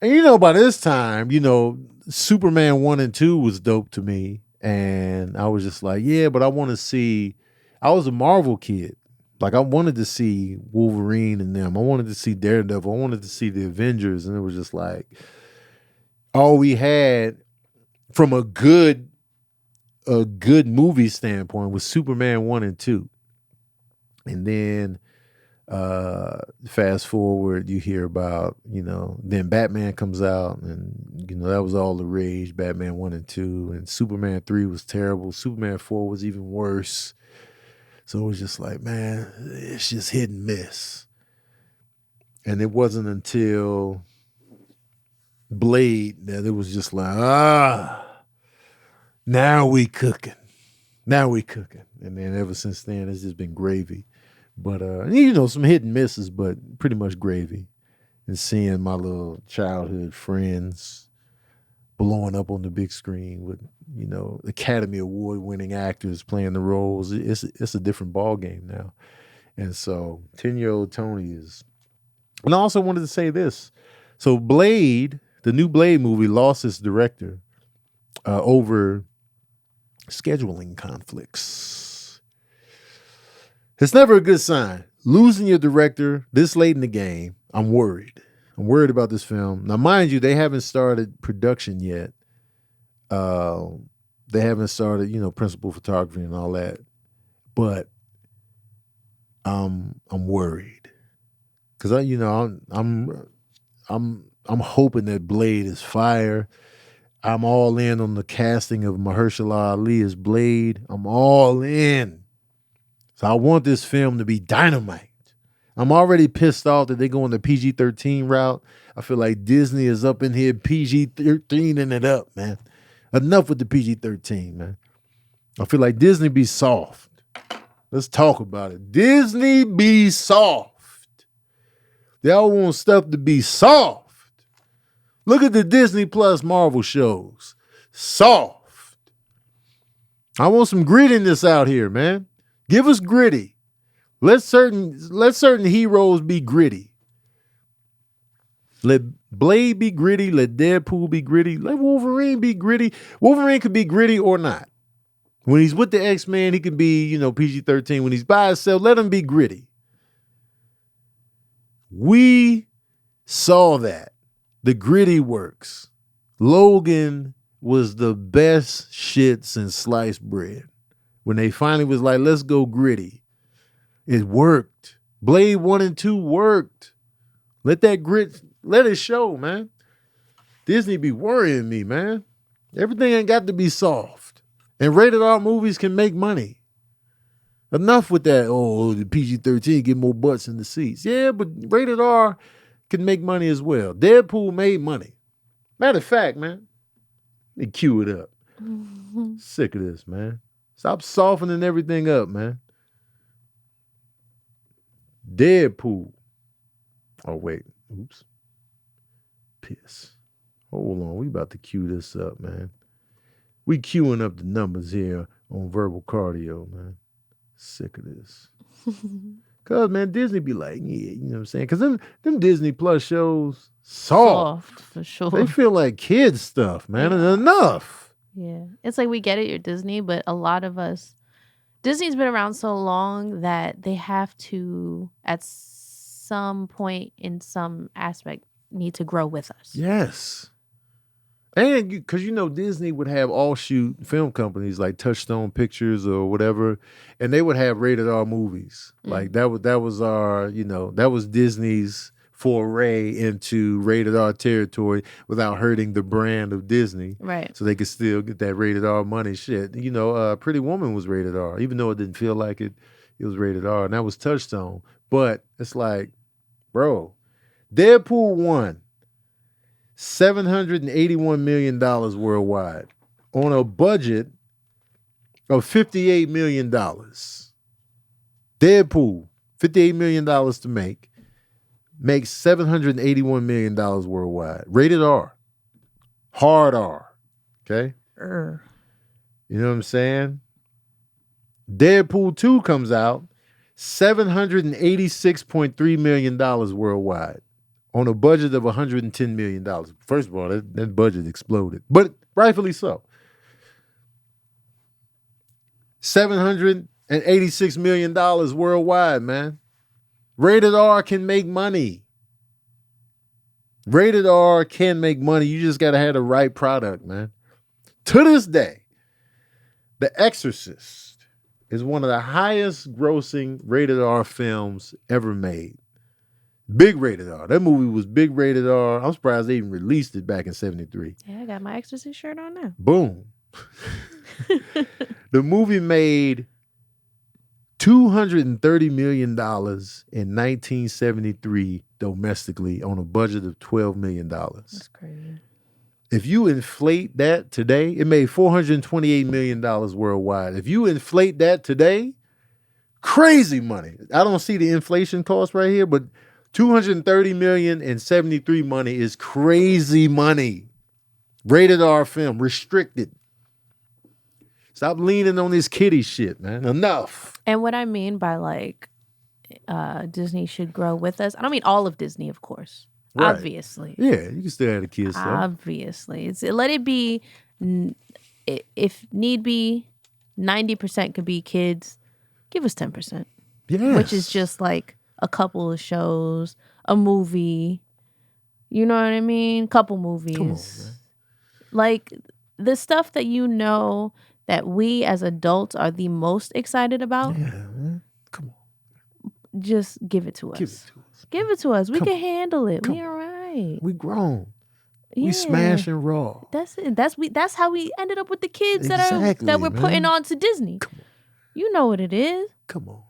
and you know, by this time, you know, Superman 1 and 2 was dope to me. And I was just like, yeah, but I want to see, I was a Marvel kid. Like, I wanted to see Wolverine and them. I wanted to see Daredevil. I wanted to see the Avengers. And it was just like, all we had from a good movie standpoint was Superman 1 and 2. And then fast forward, you hear about, you know, then Batman comes out, and, you know, that was all the rage, Batman 1 and 2. And Superman 3 was terrible. Superman 4 was even worse. So it was just like, man, it's just hit and miss. And it wasn't until Blade that it was just like, now we cooking. And then ever since then, it's just been gravy. But, you know, some hit and misses, but pretty much gravy. And seeing my little childhood friends blowing up on the big screen with, Academy Award winning actors playing the roles. It's a different ball game now. And so 10-year-old Tony is. And I also wanted to say this. So Blade, the new Blade movie, lost its director over scheduling conflicts. It's never a good sign. Losing your director this late in the game, I'm worried. I'm worried about this film. Now, mind you, they haven't started production yet. They haven't started, principal photography and all that. But I'm worried because I'm hoping that Blade is fire. I'm all in on the casting of Mahershala Ali as Blade. I'm all in. So I want this film to be dynamite. I'm already pissed off that they're going the PG-13 route. I feel like Disney is up in here PG-13ing it up, man. Enough with the PG-13, man. I feel like Disney be soft. Let's talk about it. Disney be soft. Y'all want stuff to be soft. Look at the Disney Plus Marvel shows. Soft. I want some grittiness out here, man. Give us gritty. Let certain heroes be gritty. Let Blade be gritty. Let Deadpool be gritty. Let Wolverine be gritty. Wolverine could be gritty or not. When he's with the X-Men, he can be, PG-13. When he's by himself, let him be gritty. We saw that. The gritty works. Logan was the best shit since sliced bread. When they finally was like, let's go gritty. It worked. Blade 1 and 2 worked. Let that grit, let it show, man. Disney be worrying me, man. Everything ain't got to be soft. And rated R movies can make money. Enough with that, the PG-13 get more butts in the seats. Yeah, but rated R can make money as well. Deadpool made money. Matter of fact, man, let me cue it up. Sick of this, man. Stop softening everything up, man. Deadpool. Oh, wait. Oops. Piss. Hold on. We about to cue this up, man. We queuing up the numbers here on Verbal Cardio, man. Sick of this. Because, man, Disney be like, yeah, you know what I'm saying? Because them Disney Plus shows, soft. For sure. They feel like kids stuff, man. Yeah. And enough. Yeah. It's like we get it, you're Disney, but a lot of us, Disney's been around so long that they have to, at some point in some aspect, need to grow with us. Yes. And because Disney would have offshoot film companies like Touchstone Pictures or whatever, and they would have rated R movies. Like that was our, that was Disney's foray into rated R territory without hurting the brand of Disney. Right. So they could still get that rated R money. Shit. Pretty Woman was rated R, even though it didn't feel like it was rated R. And that was Touchstone. But it's like, bro, Deadpool 1. $781 million worldwide on a budget of $58 million. Deadpool, $58 million to make, makes $781 million worldwide. Rated R. Hard R. Okay? You know what I'm saying? Deadpool 2 comes out, $786.3 million worldwide. On a budget of $110 million. First of all, that budget exploded. But rightfully so. $786 million worldwide, man. Rated R can make money. Rated R can make money. You just got to have the right product, man. To this day, The Exorcist is one of the highest grossing rated R films ever made. Big rated R. That movie was big rated R. I'm surprised they even released it back in 1973. Yeah, I got my Exorcist shirt on now. Boom. The movie made $230 million in 1973 domestically on a budget of $12 million. That's crazy. If you inflate that today, it made $428 million worldwide. If you inflate that today, crazy money. I don't see the inflation cost right here, but $230 million in 73 money is crazy money. Rated R film, restricted. Stop leaning on this kiddie shit, man. Enough. And what I mean by like Disney should grow with us, I don't mean all of Disney, of course. Right. Obviously. Yeah, you can still have the kids stuff. Obviously. Let it be, if need be, 90% could be kids. Give us 10%. Yes. Which is just like a couple of shows, a movie. You know what I mean? Couple movies. Come on, man. Like the stuff that you know that we as adults are the most excited about. Yeah, man. Come on. Just give it to us. Give it to us. Give it to us. We Come can handle it. Come We all right. We grown. Yeah. We smashing raw. That's it. That's how we ended up with the kids Exactly, that we're man. putting on to Disney. Come on. You know what it is. Come on.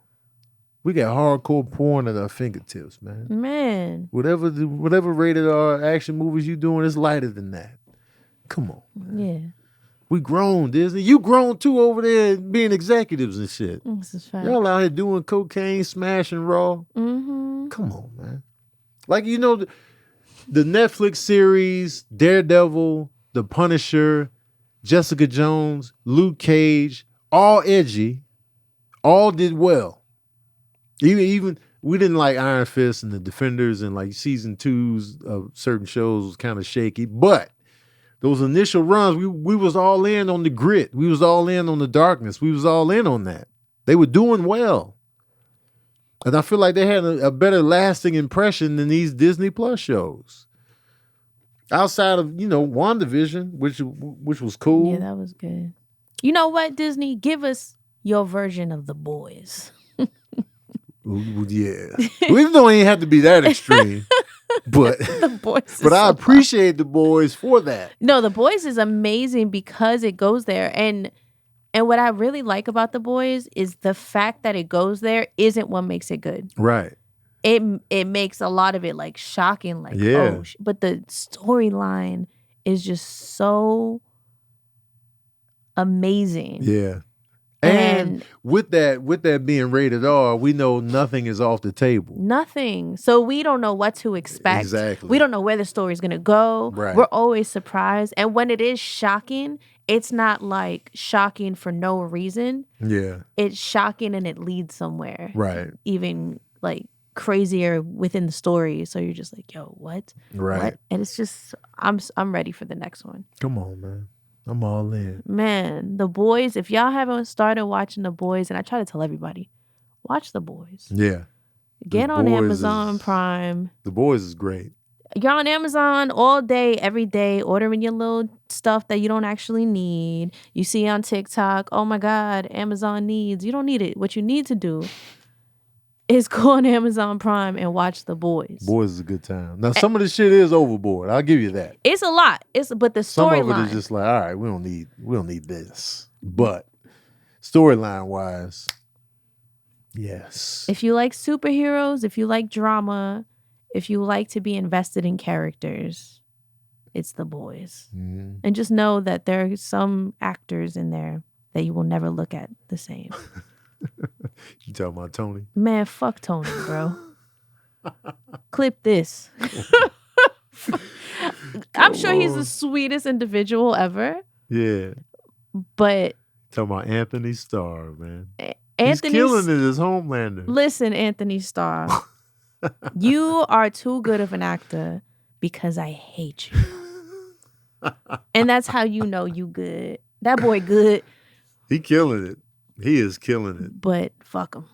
We got hardcore porn at our fingertips, man. Man. Whatever rated R action movies you doing is lighter than that. Come on, man. Yeah. We grown, Disney. You grown too over there being executives and shit. This is fine. Y'all out here doing cocaine, smashing raw. Mm-hmm. Come on, man. Like, you know, the Netflix series, Daredevil, The Punisher, Jessica Jones, Luke Cage, all edgy, all did well. Even we didn't like Iron Fist and The Defenders, and like season 2s of certain shows was kind of shaky, but those initial runs, we was all in on the grit. We was all in on the darkness. We was all in on that. They were doing well. And I feel like they had a better lasting impression than these Disney Plus shows. Outside of, WandaVision, which was cool. Yeah, that was good. You know what, Disney? Give us your version of The Boys. Yeah. We don't even have to be that extreme. But The Boys, but I appreciate The Boys for that. No, The Boys is amazing because it goes there. And what I really like about The Boys is the fact that it goes there isn't what makes it good. Right. It makes a lot of it like shocking, like, yeah. But the storyline is just so amazing. Yeah. And with that being rated R, we know nothing is off the table. Nothing. So we don't know what to expect. Exactly. We don't know where the story's going to go. Right. We're always surprised. And when it is shocking, it's not like shocking for no reason. Yeah. It's shocking and it leads somewhere. Right. Even like crazier within the story. So you're just like, yo, what? Right. What? And it's just, I'm ready for the next one. Come on, man. I'm all in. Man, The Boys, if y'all haven't started watching The Boys, and I try to tell everybody, watch The Boys. Yeah. Get on Amazon Prime. The Boys is great. You're on Amazon all day, every day, ordering your little stuff that you don't actually need. You see on TikTok, oh my God, Amazon needs. You don't need it. What you need to do is go on Amazon Prime and watch The Boys. Boys is a good time. Now, some of the shit is overboard. I'll give you that. It's a lot. But the storyline. Some of it is just like, all right, we don't need this. But storyline wise, yes. If you like superheroes, if you like drama, if you like to be invested in characters, it's The Boys. Mm-hmm. And just know that there are some actors in there that you will never look at the same. You talking about Tony? Man, fuck Tony, bro. Clip this. I'm sure he's the sweetest individual ever. Yeah. But talking about Anthony Starr, man. He's killing it as Homelander. Listen, Anthony Starr. You are too good of an actor because I hate you. And that's how you know you good. That boy good. He killing it. He is killing it. But fuck him.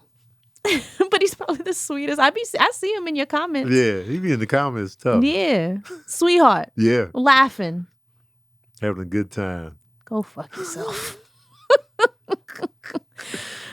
But he's probably the sweetest. I see him in your comments. Yeah, he be in the comments tough. Yeah. Sweetheart. Yeah. Laughing. Having a good time. Go fuck yourself.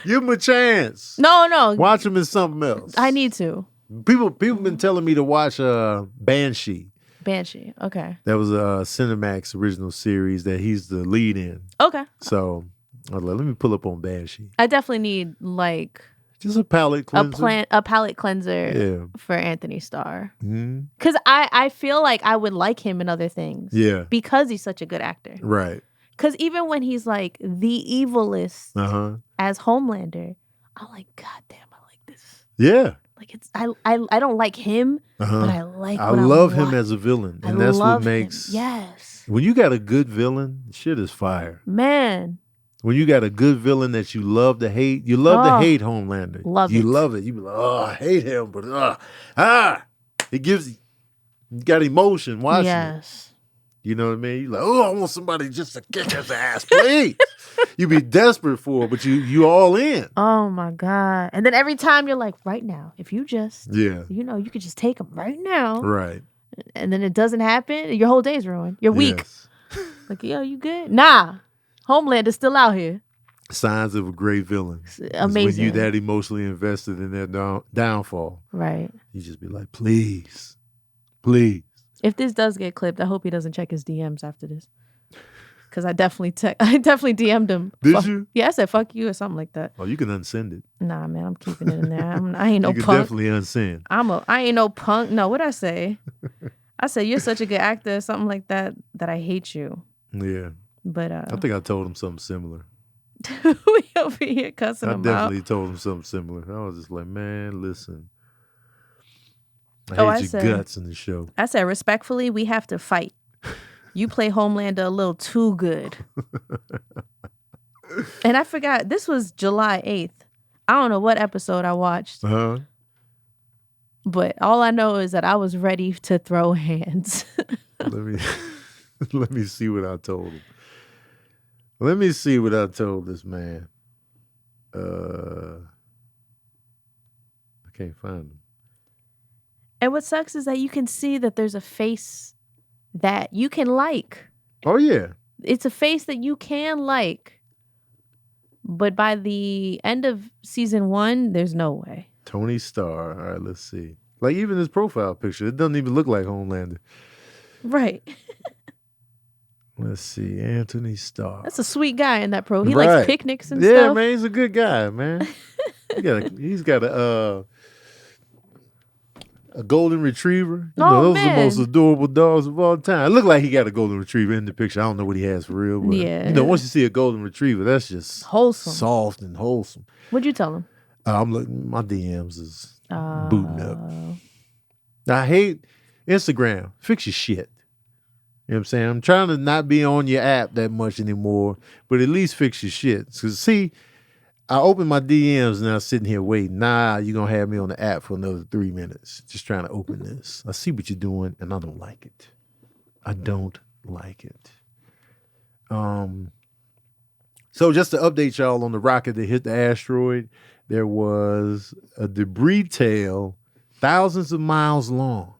Give him a chance. No. Watch him in something else. I need to. People been telling me to watch Banshee. Banshee. Okay. That was a Cinemax original series that he's the lead in. Okay. So let me pull up on Banshee. I definitely need like just a palate cleanser. A palate cleanser for Anthony Starr. Mm-hmm. Because I feel like I would like him in other things. Yeah. Because he's such a good actor. Right. Because even when he's like the evilest as Homelander, I'm like, God damn, I like this. Yeah. Like I don't like him, but I like. I love him as a villain, and that's what makes. Yes. When you got a good villain, shit is fire. Man. When you got a good villain that you love to hate, you love to hate Homelander. You love it. You be like, oh, I hate him, but it gives you got emotion watching it. You know what I mean? You're like, oh, I want somebody just to kick his ass, please. You be desperate for it, but you all in. Oh my God. And then every time you're like, right now, if you just, you could just take him right now. Right. And then it doesn't happen, your whole day's ruined. You're weak. Like, yo, you good? Nah. Homeland is still out here. Signs of a great villain. Amazing. When you that emotionally invested in their downfall. Right. You just be like, please. Please. If this does get clipped, I hope he doesn't check his DMs after this. Because I definitely DM'd him. Did you? Yeah, I said fuck you or something like that. Oh, you can unsend it. Nah, man, I'm keeping it in there. I ain't no you punk. You can definitely unsend. I ain't no punk. No, what'd I say? I said, you're such a good actor or something like that I hate you. Yeah. But I think I told him something similar. We over here cussing him out. I definitely told him something similar. I was just like, man, listen. I hate your guts in the show. I said, respectfully, we have to fight. You play Homelander a little too good. And I forgot, this was July 8th. I don't know what episode I watched. But all I know is that I was ready to throw hands. Let me see what I told him. Let me see what I told this man. I can't find him. And what sucks is that you can see that there's a face that you can like. Oh, yeah. It's a face that you can like. But by the end of season 1, there's no way. Tony Starr. All right, let's see. Like, even his profile picture, it doesn't even look like Homelander. Right. Let's see. Anthony Starr. That's a sweet guy in that pro. He likes picnics and stuff. Yeah, man, he's a good guy, man. He's got a golden retriever. Those are the most adorable dogs of all time. It looked like he got a golden retriever in the picture. I don't know what he has for real, but once you see a golden retriever, that's just wholesome, soft and wholesome. What'd you tell him? I'm looking. My DMs is booting up. I hate Instagram. Fix your shit. You know what I'm saying? I'm trying to not be on your app that much anymore, but at least fix your shit. Because, see, I open my DMs and I'm sitting here waiting. Nah, you're going to have me on the app for another 3 minutes just trying to open this. I see what you're doing, and I don't like it. I don't like it. So just to update y'all on the rocket that hit the asteroid, there was a debris tail thousands of miles long.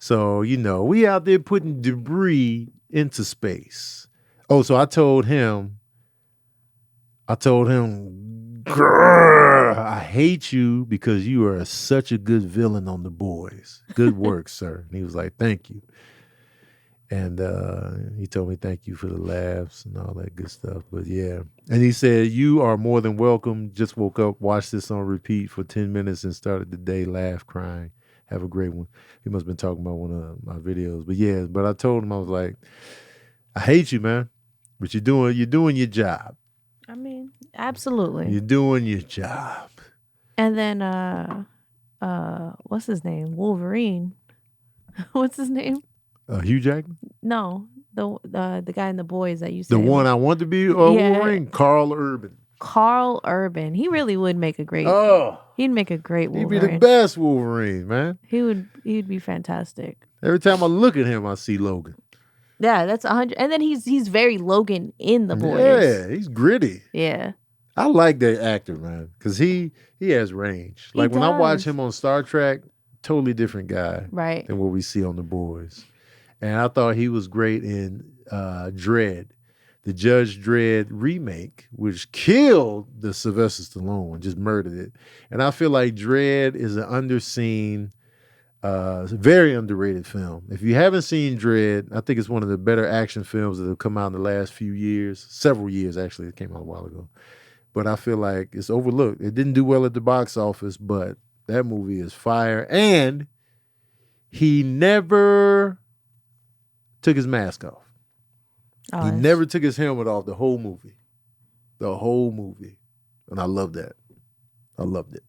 So, we out there putting debris into space. Oh, so I told him, I hate you because you are such a good villain on The Boys. Good work, sir. And he was like, thank you. And he told me thank you for the laughs and all that good stuff. But yeah. And he said, you are more than welcome. Just woke up, watched this on repeat for 10 minutes and started the day laugh, crying. Have a great one. He must have been talking about one of my videos. But yeah, but I told him, I was like, I hate you, man. But you're doing your job. I mean, absolutely. You're doing your job. And then what's his name? Wolverine. What's his name? Hugh Jackman? No. The guy in The Boys that you said. The one I want to be Wolverine? Carl Urban. Carl Urban. He really would make a great. He'd make a great Wolverine. He'd be the best Wolverine, man. He'd be fantastic. Every time I look at him, I see Logan. Yeah, that's 100. And then he's very Logan in The Boys. Yeah, he's gritty. Yeah. I like that actor, man, because he has range. Like when I watch him on Star Trek, totally different guy, right, than what we see on The Boys. And I thought he was great in Dredd, the Judge Dredd remake, which killed the Sylvester Stallone one, just murdered it. And I feel like Dredd is an underseen, very underrated film. If you haven't seen Dredd, I think it's one of the better action films that have come out in the last few years, several years actually. It came out a while ago. But I feel like it's overlooked. It didn't do well at the box office, but that movie is fire. And he never took his mask off. He never took his helmet off the whole movie. The whole movie. And I love that. I loved it.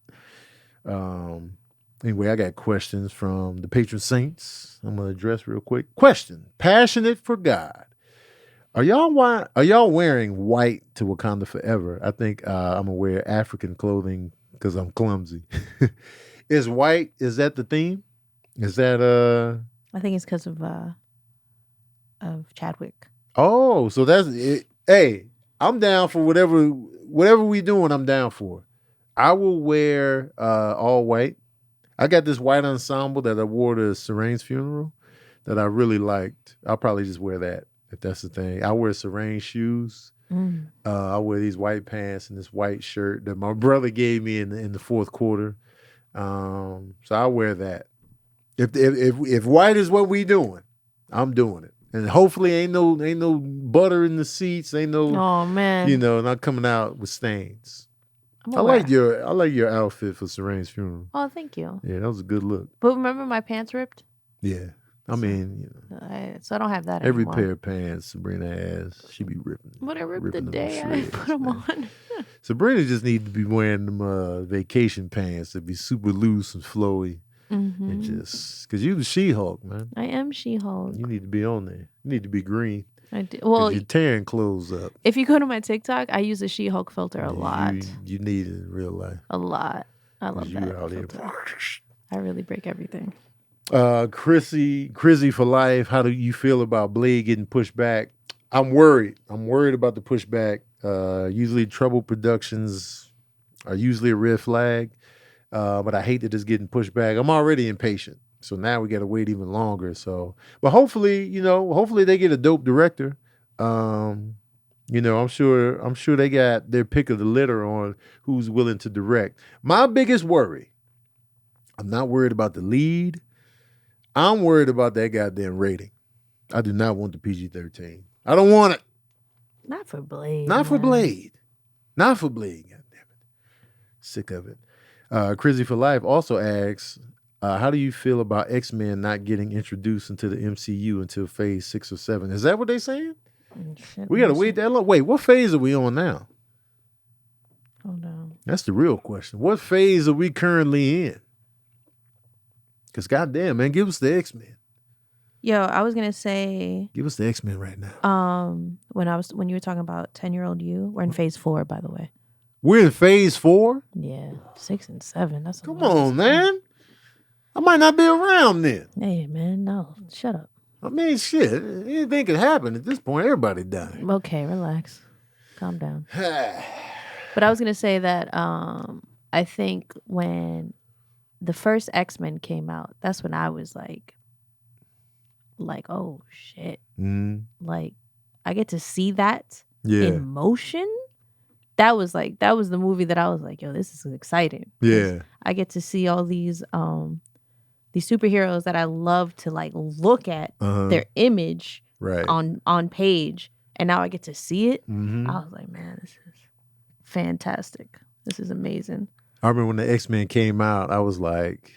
Anyway, I got questions from the patron saints. I'm gonna address real quick. Question: Passionate for God. Are y'all wearing white to Wakanda forever? I think I'm gonna wear African clothing because I'm clumsy. Is white? Is that the theme? Is that I think it's because of Chadwick. Oh, so that's it. Hey, I'm down for whatever we doing. I'm down for. I will wear all white. I got this white ensemble that I wore to Serene's funeral that I really liked. I'll probably just wear that if that's the thing. I wear Serene shoes. I wear these white pants and this white shirt that my brother gave me in the fourth quarter. So I'll wear that. If white is what we doing, I'm doing it. And hopefully ain't no butter in the seats, ain't no not coming out with stains. I like your outfit for Serene's funeral. Oh, thank you. Yeah, that was a good look. But remember my pants ripped? Yeah. I mean, so I don't have that every anymore. pair of pants Sabrina has, she be ripping. But I ripped the day I put them on. Sabrina just need to be wearing them vacation pants that be super loose and flowy. And just because you the She-Hulk, man. I am She-Hulk. You need to be on there. You need to be green. I do. Well, you're tearing clothes up. If you go to my TikTok, I use a She-Hulk filter a lot. You need it in real life. A lot. I love that filter. I really break everything. Chrissy for life. How do you feel about Blade getting pushed back? I'm worried. I'm worried about the pushback. Usually troubled productions are usually a red flag. But I hate that it's getting pushed back. I'm already impatient. So now we got to wait even longer. So, but hopefully they get a dope director. I'm sure they got their pick of the litter on who's willing to direct. My biggest worry, I'm not worried about the lead. I'm worried about that goddamn rating. I do not want the PG-13. I don't want it. Not for Blade. Not for Blade. Not for Blade. God damn it. Sick of it. Crazy for Life also asks, how do you feel about X-Men not getting introduced into the MCU until phase 6 or 7? Is that what they're saying? We got to wait that long. Wait, what phase are we on now? Hold on. That's the real question. What phase are we currently in? Because goddamn, man, give us the X-Men. Yo, I was gonna say, give us the X-Men right now. When you were talking about 10-year-old you, we're in phase 4, by the way. We're in phase 4? Yeah, 6 and 7. That's come on, man. I might not be around then. Hey, man, no, shut up. I mean, shit, anything could happen at this point. Everybody dying. Okay, relax, calm down. But I was gonna say that I think when the first X-Men came out, that's when I was like, oh shit, like I get to see that in motion. That was the movie that I was like, yo, this is exciting. Yeah. I get to see all these superheroes that I love to like look at their image on page, and now I get to see it. I was like, man, this is fantastic. This is amazing. I remember when the X-Men came out, I was like,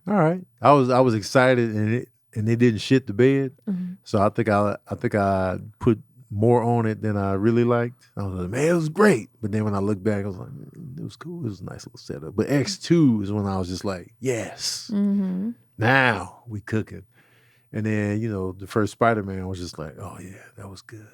all right. I was excited, and they didn't shit the bed. So I think I put more on it than I really liked. I was like, man, it was great. But then when I look back, I was like, it was cool. It was a nice little setup. But X2 is when I was just like, yes, now we cooking. And then, the first Spider-Man was just like, oh yeah, that was good.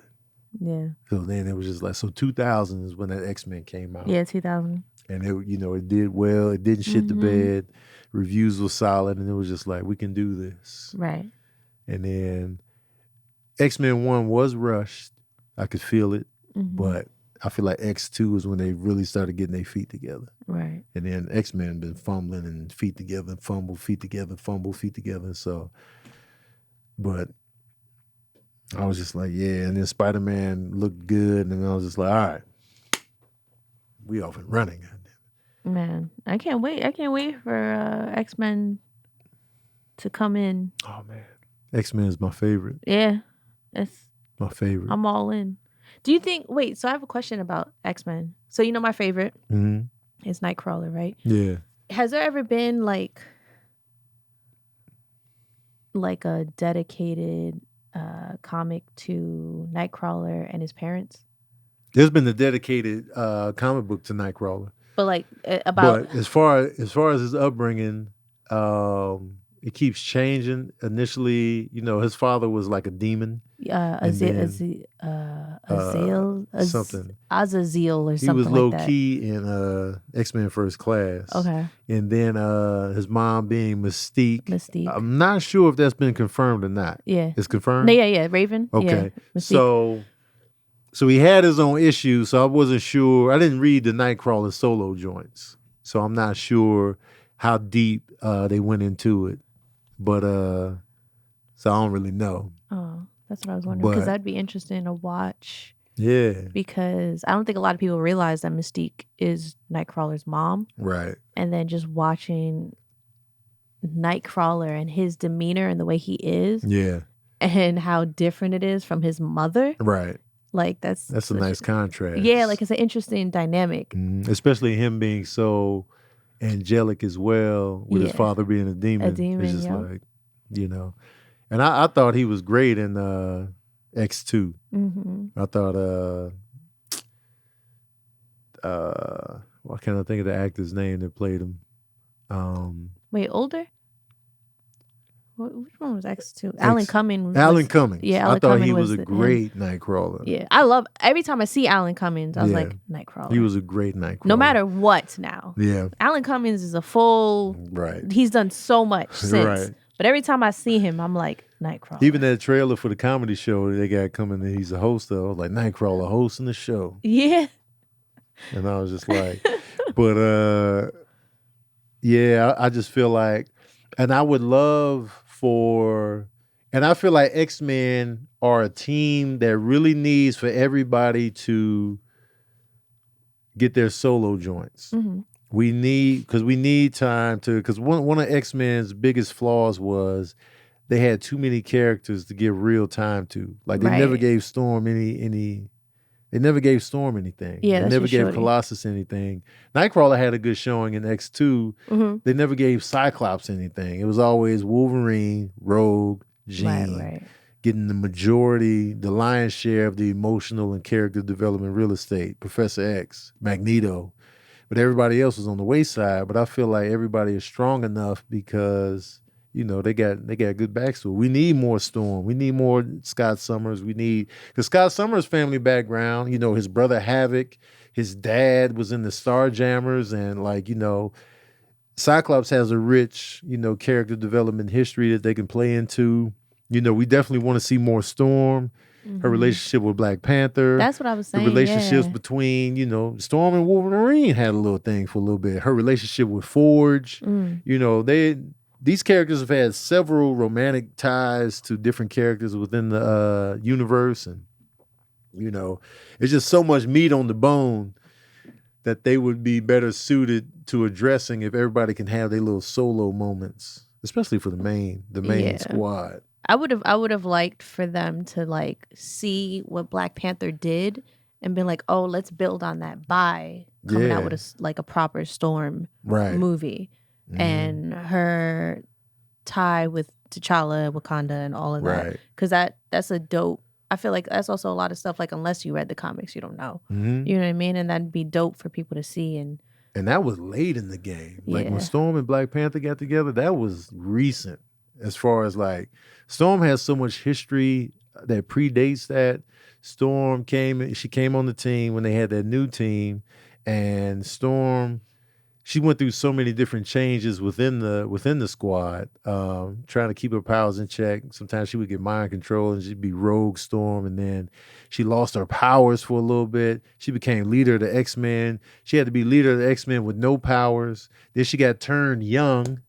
Yeah. So then it was just like, so 2000 is when that X-Men came out. Yeah, 2000. And it did well. It didn't shit the bed. Reviews were solid. And it was just like, we can do this. Right. And then X-Men 1 was rushed. I could feel it. But I feel like X2 is when they really started getting their feet together. Right. And then X-Men been fumbling and feet together, fumble, feet together, fumble, feet together. So, but I was just like, yeah. And then Spider-Man looked good. And I was just like, all right, we off and running. Man, I can't wait. I can't wait for X-Men to come in. Oh, man. X-Men is my favorite. Yeah. It's my favorite. I'm all in. Do you think, so I have a question about X-Men. So my favorite is Nightcrawler, right? Yeah. Has there ever been like a dedicated comic to Nightcrawler and his parents? There's been a dedicated comic book to Nightcrawler. But like about. But as far as his upbringing, it keeps changing. Initially, his father was like a demon. Azazel something. Azazel or something like that. He was low key in X-Men First Class. Okay. And then his mom being Mystique. Mystique. I'm not sure if that's been confirmed or not. Yeah. It's confirmed? No, yeah. Raven. Okay. Yeah, so he had his own issues, so I wasn't sure. I didn't read the Nightcrawler solo joints, so I'm not sure how deep they went into it. But so I don't really know. Oh, that's what I was wondering, because that'd be interesting to watch. Yeah. Because I don't think a lot of people realize that Mystique is Nightcrawler's mom. Right. And then just watching Nightcrawler and his demeanor and the way he is. Yeah. And how different it is from his mother. Right. Like that's a nice contrast. Yeah, like it's an interesting dynamic. Especially him being so angelic as well, with his father being a demon. It's just like, And I thought he was great in X2. Mm-hmm. I thought why can't I think of the actor's name that played him? Wait, older? Which one was X2? Alan Cummings. Alan Cummings. Yeah, Alan I thought Cummings he was a great Nightcrawler. Yeah, I love every time I see Alan Cummings. I was like, Nightcrawler. He was a great Nightcrawler. No matter what now. Yeah. Alan Cummings is a full. Right. He's done so much since. Right. But every time I see him, I'm like, Nightcrawler. Even that trailer for the comedy show they got coming, that he's a host of, I was like, Nightcrawler hosting the show. Yeah. And I was just like, but I just feel like, and I would love and I feel like X-Men are a team that really needs for everybody to get their solo joints. Mm-hmm. We need time to, because one of X-Men's biggest flaws was they had too many characters to give real time to. Like they never gave Storm anything. Yeah, they never gave Colossus anything. Nightcrawler had a good showing in X2. Mm-hmm. They never gave Cyclops anything. It was always Wolverine, Rogue, Jean, getting the lion's share of the emotional and character development real estate. Professor X, Magneto. But everybody else was on the wayside. But I feel like everybody is strong enough because they got good backstory. We need more Storm. We need more Scott Summers. Because Scott Summers' family background, his brother Havoc, his dad was in the Starjammers, and Cyclops has a rich, character development history that they can play into. We definitely want to see more Storm. Mm-hmm. Her relationship with Black Panther. That's what I was saying. The relationships between, Storm and Wolverine had a little thing for a little bit. Her relationship with Forge, these characters have had several romantic ties to different characters within the universe. And, it's just so much meat on the bone that they would be better suited to addressing if everybody can have their little solo moments, especially for the main squad. I would have liked for them to see what Black Panther did and been like, oh, let's build on that by coming out with a proper Storm movie. Mm-hmm. And her tie with T'Challa, Wakanda, and all of that. Because that's a dope. I feel like that's also a lot of stuff, unless you read the comics, you don't know. Mm-hmm. You know what I mean? And that'd be dope for people to see. And that was late in the game. When Storm and Black Panther got together, that was recent. As far as Storm has so much history that predates that. Storm came on the team when they had that new team, and Storm, she went through so many different changes within the squad, trying to keep her powers in check. Sometimes she would get mind control and she'd be Rogue Storm, and then she lost her powers for a little bit. She became leader of the X-Men. She had to be leader of the X-Men with no powers. Then she got turned young.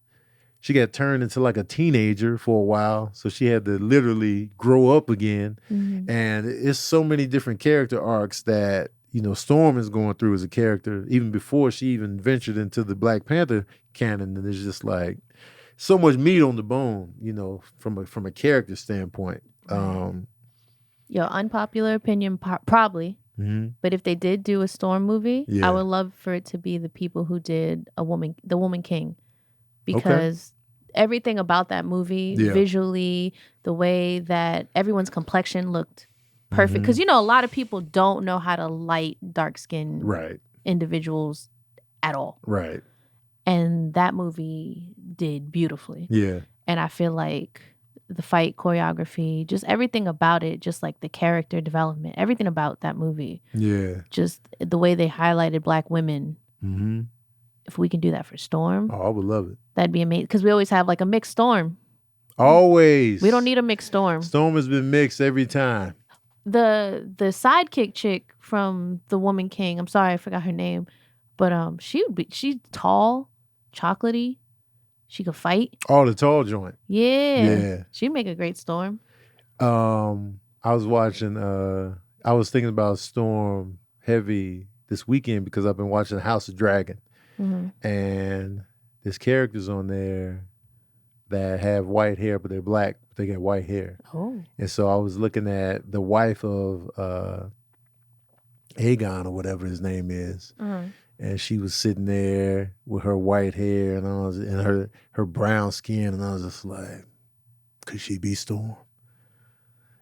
She got turned into a teenager for a while, so she had to literally grow up again. Mm-hmm. And it's so many different character arcs that Storm is going through as a character, even before she even ventured into the Black Panther canon. And it's just so much meat on the bone, from a character standpoint. Your unpopular opinion, probably. Mm-hmm. But if they did do a Storm movie, I would love for it to be the people who did The Woman King. Because everything about that movie, visually, the way that everyone's complexion looked perfect. Because, a lot of people don't know how to light dark-skinned individuals at all. Right. And that movie did beautifully. Yeah. And I feel like the fight choreography, just everything about it, just like the character development, everything about that movie. Yeah. Just the way they highlighted Black women. Mm-hmm. If we can do that for Storm. Oh, I would love it. That'd be amazing. Because we always have like a mixed Storm. Always. We don't need a mixed Storm. Storm has been mixed every time. The sidekick chick from The Woman King, I'm sorry, I forgot her name. But she's tall, chocolatey. She could fight. Oh, the tall joint. Yeah. She'd make a great Storm. I was watching I was thinking about Storm heavy this weekend because I've been watching House of Dragon. Mm-hmm. And there's characters on there that have white hair, but they're black, but they got white hair. Oh. And so I was looking at the wife of Aegon or whatever his name is. Mm-hmm. And she was sitting there with her white hair and her brown skin, and I was just like, could she be Storm?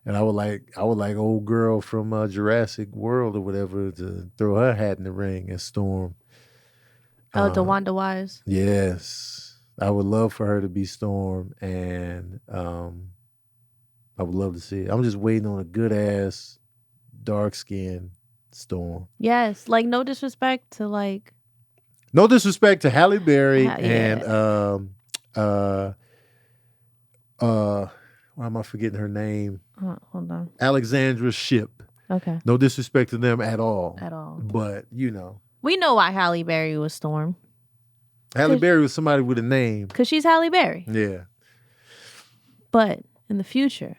And I would like old girl from Jurassic World or whatever to throw her hat in the ring as Storm. Oh, DeWanda Wise. Yes, I would love for her to be Storm, and I would love to see it. I'm just waiting on a good ass dark skin Storm. Yes, like no disrespect to like. No disrespect to Halle Berry and why am I forgetting her name? Hold on. Alexandra Shipp. Okay. No disrespect to them at all. At all. But you know. We know why Halle Berry was Storm. Halle Berry was somebody with a name. Because she's Halle Berry. Yeah. But in the future.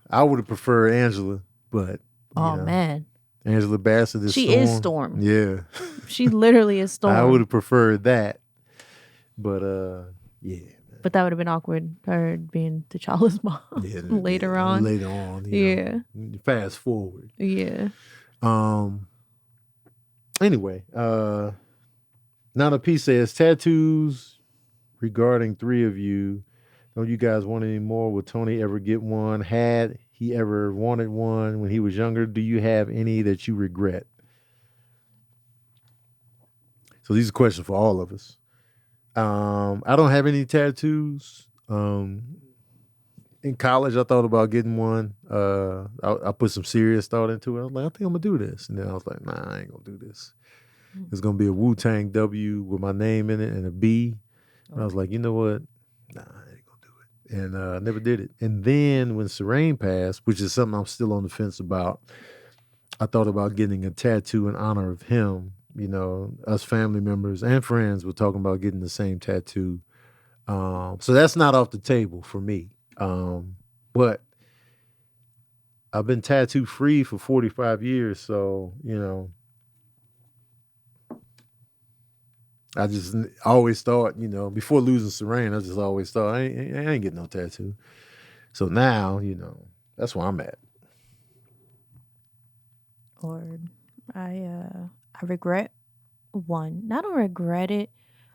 I would have preferred Angela, but. Oh, man. Angela Bassett is Storm. She is Storm. Yeah. She literally is Storm. I would have preferred that. But, yeah. But that would have been awkward, her being T'Challa's mom later on. Later on. Yeah. Fast forward. Yeah. Anyway, Nana P says, tattoos regarding 3 of you. Don't you guys want any more? Will Tony ever get one? Had he ever wanted one when he was younger? Do you have any that you regret? So these are questions for all of us. I don't have any tattoos. In college, I thought about getting one. I put some serious thought into it. I was like, I think I'm going to do this. And then I was like, nah, I ain't going to do this. It's going to be a Wu-Tang W with my name in it and a B. And I was like, you know what? Nah, I ain't going to do it. And I never did it. And then when Serene passed, which is something I'm still on the fence about, I thought about getting a tattoo in honor of him. You know, us family members and friends were talking about getting the same tattoo. So that's not off the table for me. But I've been tattoo free for 45 years. So, you know, I always thought, you know, before losing Serene, I just always thought I ain't getting no tattoo. So now, you know, that's where I'm at. Or I regret one. I don't regret it.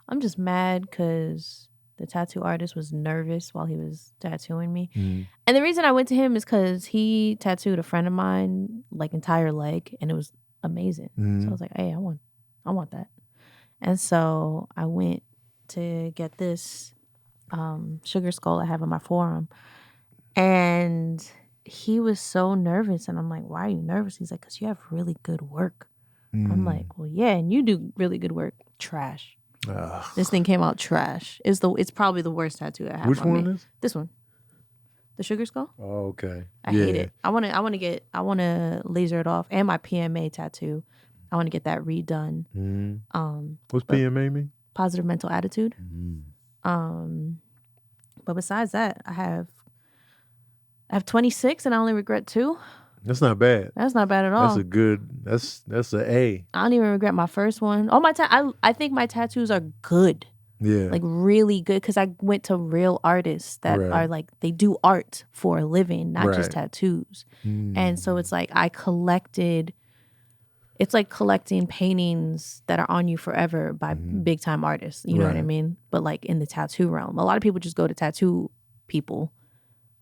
I'm just mad because the tattoo artist was nervous while he was tattooing me. Mm-hmm. And the reason I went to him is because he tattooed a friend of mine, like entire leg, and it was amazing. Mm-hmm. So I was like, hey, I want that. And so I went to get this sugar skull I have on my forearm. And he was so nervous. And I'm like, why are you nervous? He's like, because you have really good work. I'm like, well, yeah, and you do really good work. Trash. This thing came out trash. It's probably the worst tattoo I have. Which on one me. is? This one. The sugar skull. Oh, okay. I hate it. I want to laser it off, and my PMA tattoo. I want to get that redone. What's PMA mean? Positive mental attitude. But besides that, I have 26, and I only regret 2. That's not bad. That's not bad at all. That's a good. That's an A. I don't even regret my first one. All my I think my tattoos are good. Yeah. Like really good, because I went to real artists that are like, they do art for a living, not just tattoos. And so it's like it's like collecting paintings that are on you forever by big time artists. You know what I mean? But like in the tattoo realm, a lot of people just go to tattoo people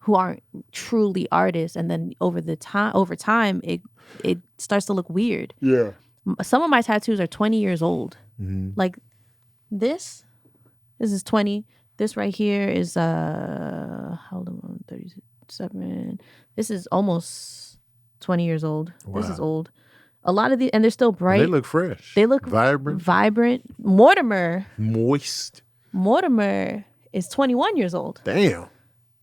who aren't truly artists, and then over time it starts to look weird. Yeah. Some of my tattoos are 20 years old. Like this is 20. This right here is how old am I? 37. This is almost 20 years old. Wow. This is old. A lot of these, and they're still bright. And they look fresh. They look vibrant. Mortimer is 21 years old. Damn.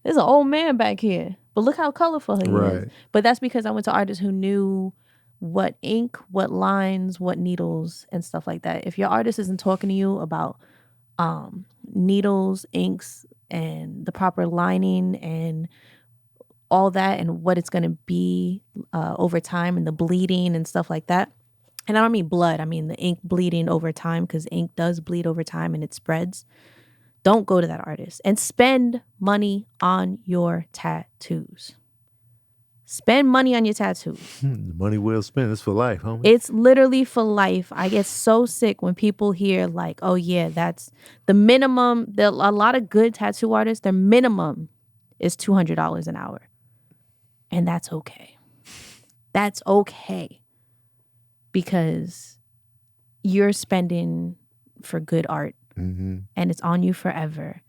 There's an old man back here. But look how colorful he is. But that's because I went to artists who knew what ink, what lines, what needles, and stuff like that. If your artist isn't talking to you about needles, inks, and the proper lining and all that and what it's going to be over time and the bleeding and stuff like that. And I don't mean blood. I mean the ink bleeding over time, because ink does bleed over time and it spreads. Don't go to that artist and spend money on your tattoos. Spend money on your tattoos. Money well spent. It's for life, homie. It's literally for life. I get so sick when people hear like, oh yeah, that's the minimum. A lot of good tattoo artists, their minimum is $200 an hour. And that's okay. That's okay. Because you're spending for good art. And it's on you forever.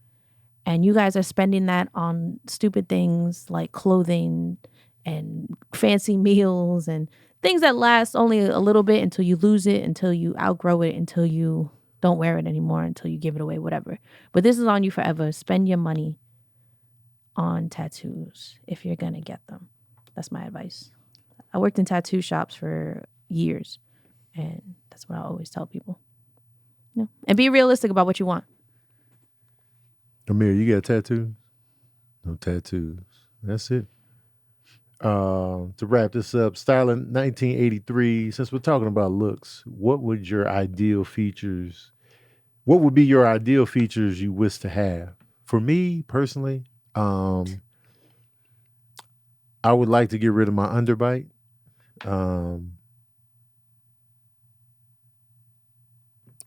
And you guys are spending that on stupid things like clothing and fancy meals and things that last only a little bit until you lose it, until you outgrow it, until you don't wear it anymore, until you give it away, whatever. But this is on you forever. Spend your money on tattoos if you're going to get them. That's my advice. I worked in tattoo shops for years, and that's what I always tell people. Yeah. And be realistic about what you want. Amir, you got tattoos? No tattoos. That's it. To wrap this up, styling 1983, since we're talking about looks, what would be your ideal features you wish to have? For me, personally, I would like to get rid of my underbite.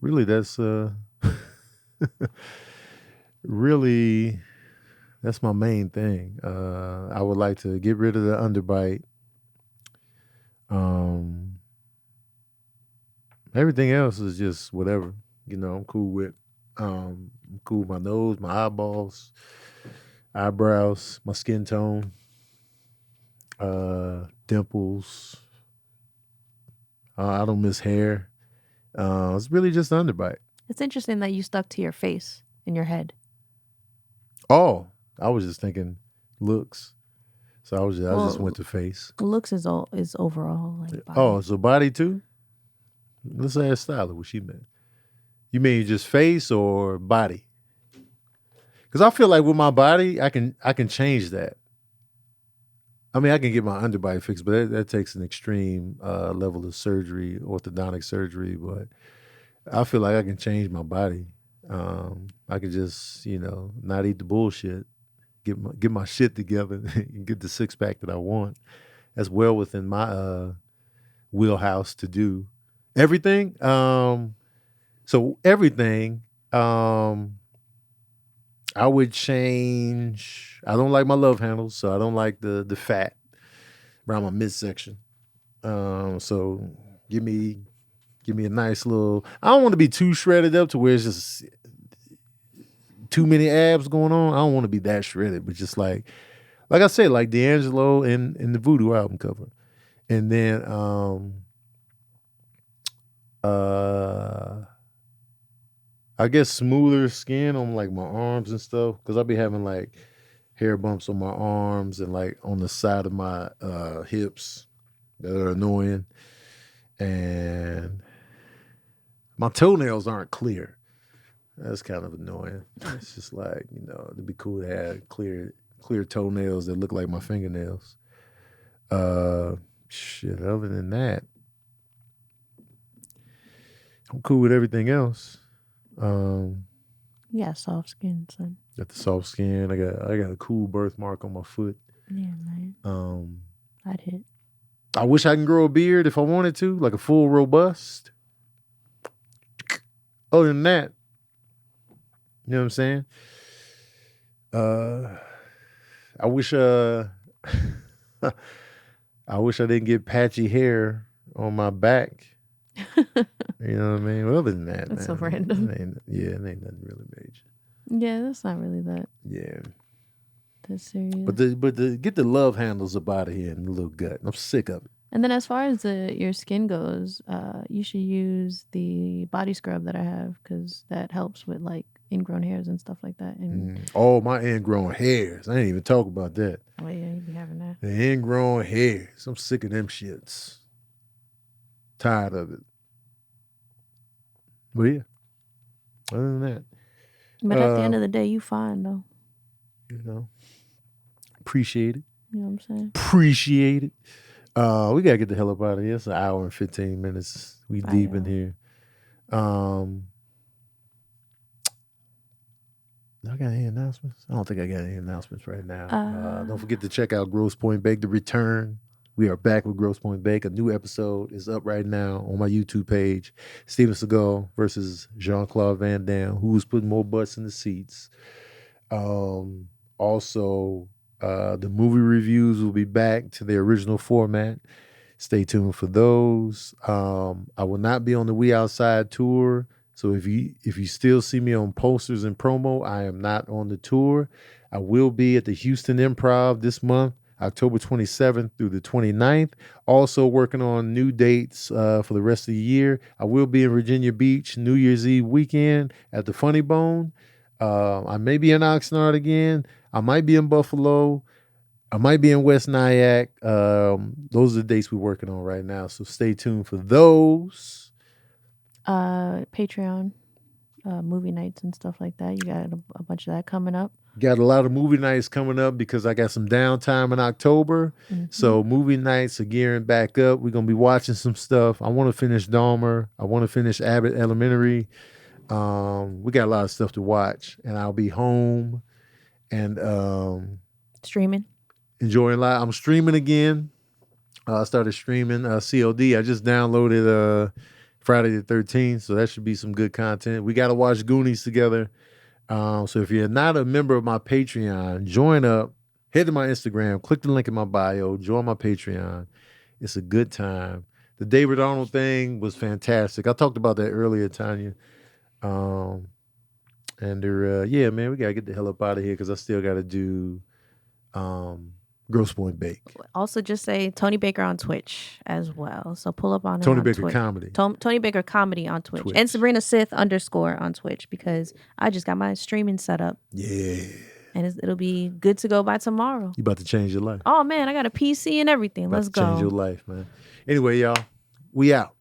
Really, that's that's my main thing. I would like to get rid of the underbite. Everything else is just whatever. You know, I'm cool with. I'm cool with my nose, my eyeballs, eyebrows, my skin tone, dimples. I don't miss hair. It's really just the underbite. It's interesting that you stuck to your face in your head. Oh, I was just thinking looks. So I just went to face. Looks is overall like body. Oh, so body too? Let's ask Styler what she meant. You mean just face or body? Because I feel like with my body, I can change that. I mean, I can get my underbite fixed, but that takes an extreme level of surgery, orthodontic surgery. But I feel like I can change my body. I can just, not eat the bullshit, get my shit together, and get the six pack that I want. That's well within my wheelhouse to do everything. So everything, I would change. I don't like my love handles, so I don't like the fat around my midsection. So give me a nice little. I don't want to be too shredded up to where it's just too many abs going on. I don't want to be that shredded, but just like I said, like D'Angelo in the Voodoo album cover, and then I guess smoother skin on like my arms and stuff, because I'll be having like hair bumps on my arms and like on the side of my hips that are annoying, and my toenails aren't clear. That's kind of annoying. It's just like, it'd be cool to have clear toenails that look like my fingernails. Shit, other than that, I'm cool with everything else. Yeah, soft skin, son. Got the soft skin. I got a cool birthmark on my foot. Yeah, man. I'd hit. I wish I can grow a beard if I wanted to, like a full robust. Other than that, you know what I'm saying? I wish I wish I didn't get patchy hair on my back You know what I mean? Well, other than that, That's man, so random. it ain't nothing really major. Yeah, that's not really that. Yeah. That's serious. But get the love handles up out of here in the little gut. I'm sick of it. And then as far as your skin goes, you should use the body scrub that I have because that helps with like ingrown hairs and stuff like that. And Oh, my ingrown hairs. I ain't even talk about that. oh yeah, you be having that. The ingrown hairs. I'm sick of them shits. Tired of it. But yeah. Other than that. But at the end of the day, you fine though. You know. Appreciate it. You know what I'm saying? Appreciate it. We gotta get the hell up out of here. It's an hour and 15 minutes. We deep in here. Do I got any announcements? I don't think I got any announcements right now. Don't forget to check out Grosse Point Bake, The Return. We are back with Grosse Point Bake. A new episode is up right now on my YouTube page. Steven Seagal versus Jean-Claude Van Damme. Who's putting more butts in the seats? Also, the movie reviews will be back to their original format. Stay tuned for those. I will not be on the We Outside tour. So if you still see me on posters and promo, I am not on the tour. I will be at the Houston Improv this month, October 27th through the 29th. Also working on new dates for the rest of the year. I will be in Virginia Beach New Year's Eve weekend at the Funny Bone. I may be in Oxnard again. I might be in Buffalo. I might be in West Nyack. Those are the dates we're working on right now. So stay tuned for those. Patreon, movie nights and stuff like that. You got a bunch of that coming up. Got a lot of movie nights coming up because I got some downtime in October. Mm-hmm. So movie nights are gearing back up. We're going to be watching some stuff. I want to finish Dahmer. I want to finish Abbott Elementary. We got a lot of stuff to watch. And I'll be home and streaming. Enjoying life. I'm streaming again. I started streaming COD. I just downloaded Friday the 13th, so that should be some good content. We got to watch Goonies together. So if you're not a member of my Patreon, join up. Head to my Instagram. Click the link in my bio. Join my Patreon. It's a good time. The David Arnold thing was fantastic. I talked about that earlier, Tanya. Yeah, man, we got to get the hell up out of here because I still got to do Grosse Point Bake. Also, just say Tony Baker on Twitch as well. So pull up on Tony on Baker Twitch. Comedy. Tony Baker Comedy on Twitch. And Sabrina Sith _ on Twitch because I just got my streaming set up. Yeah. And it'll be good to go by tomorrow. You about to change your life. Oh man, I got a PC and everything. Let's go. Change your life, man. Anyway, y'all, we out.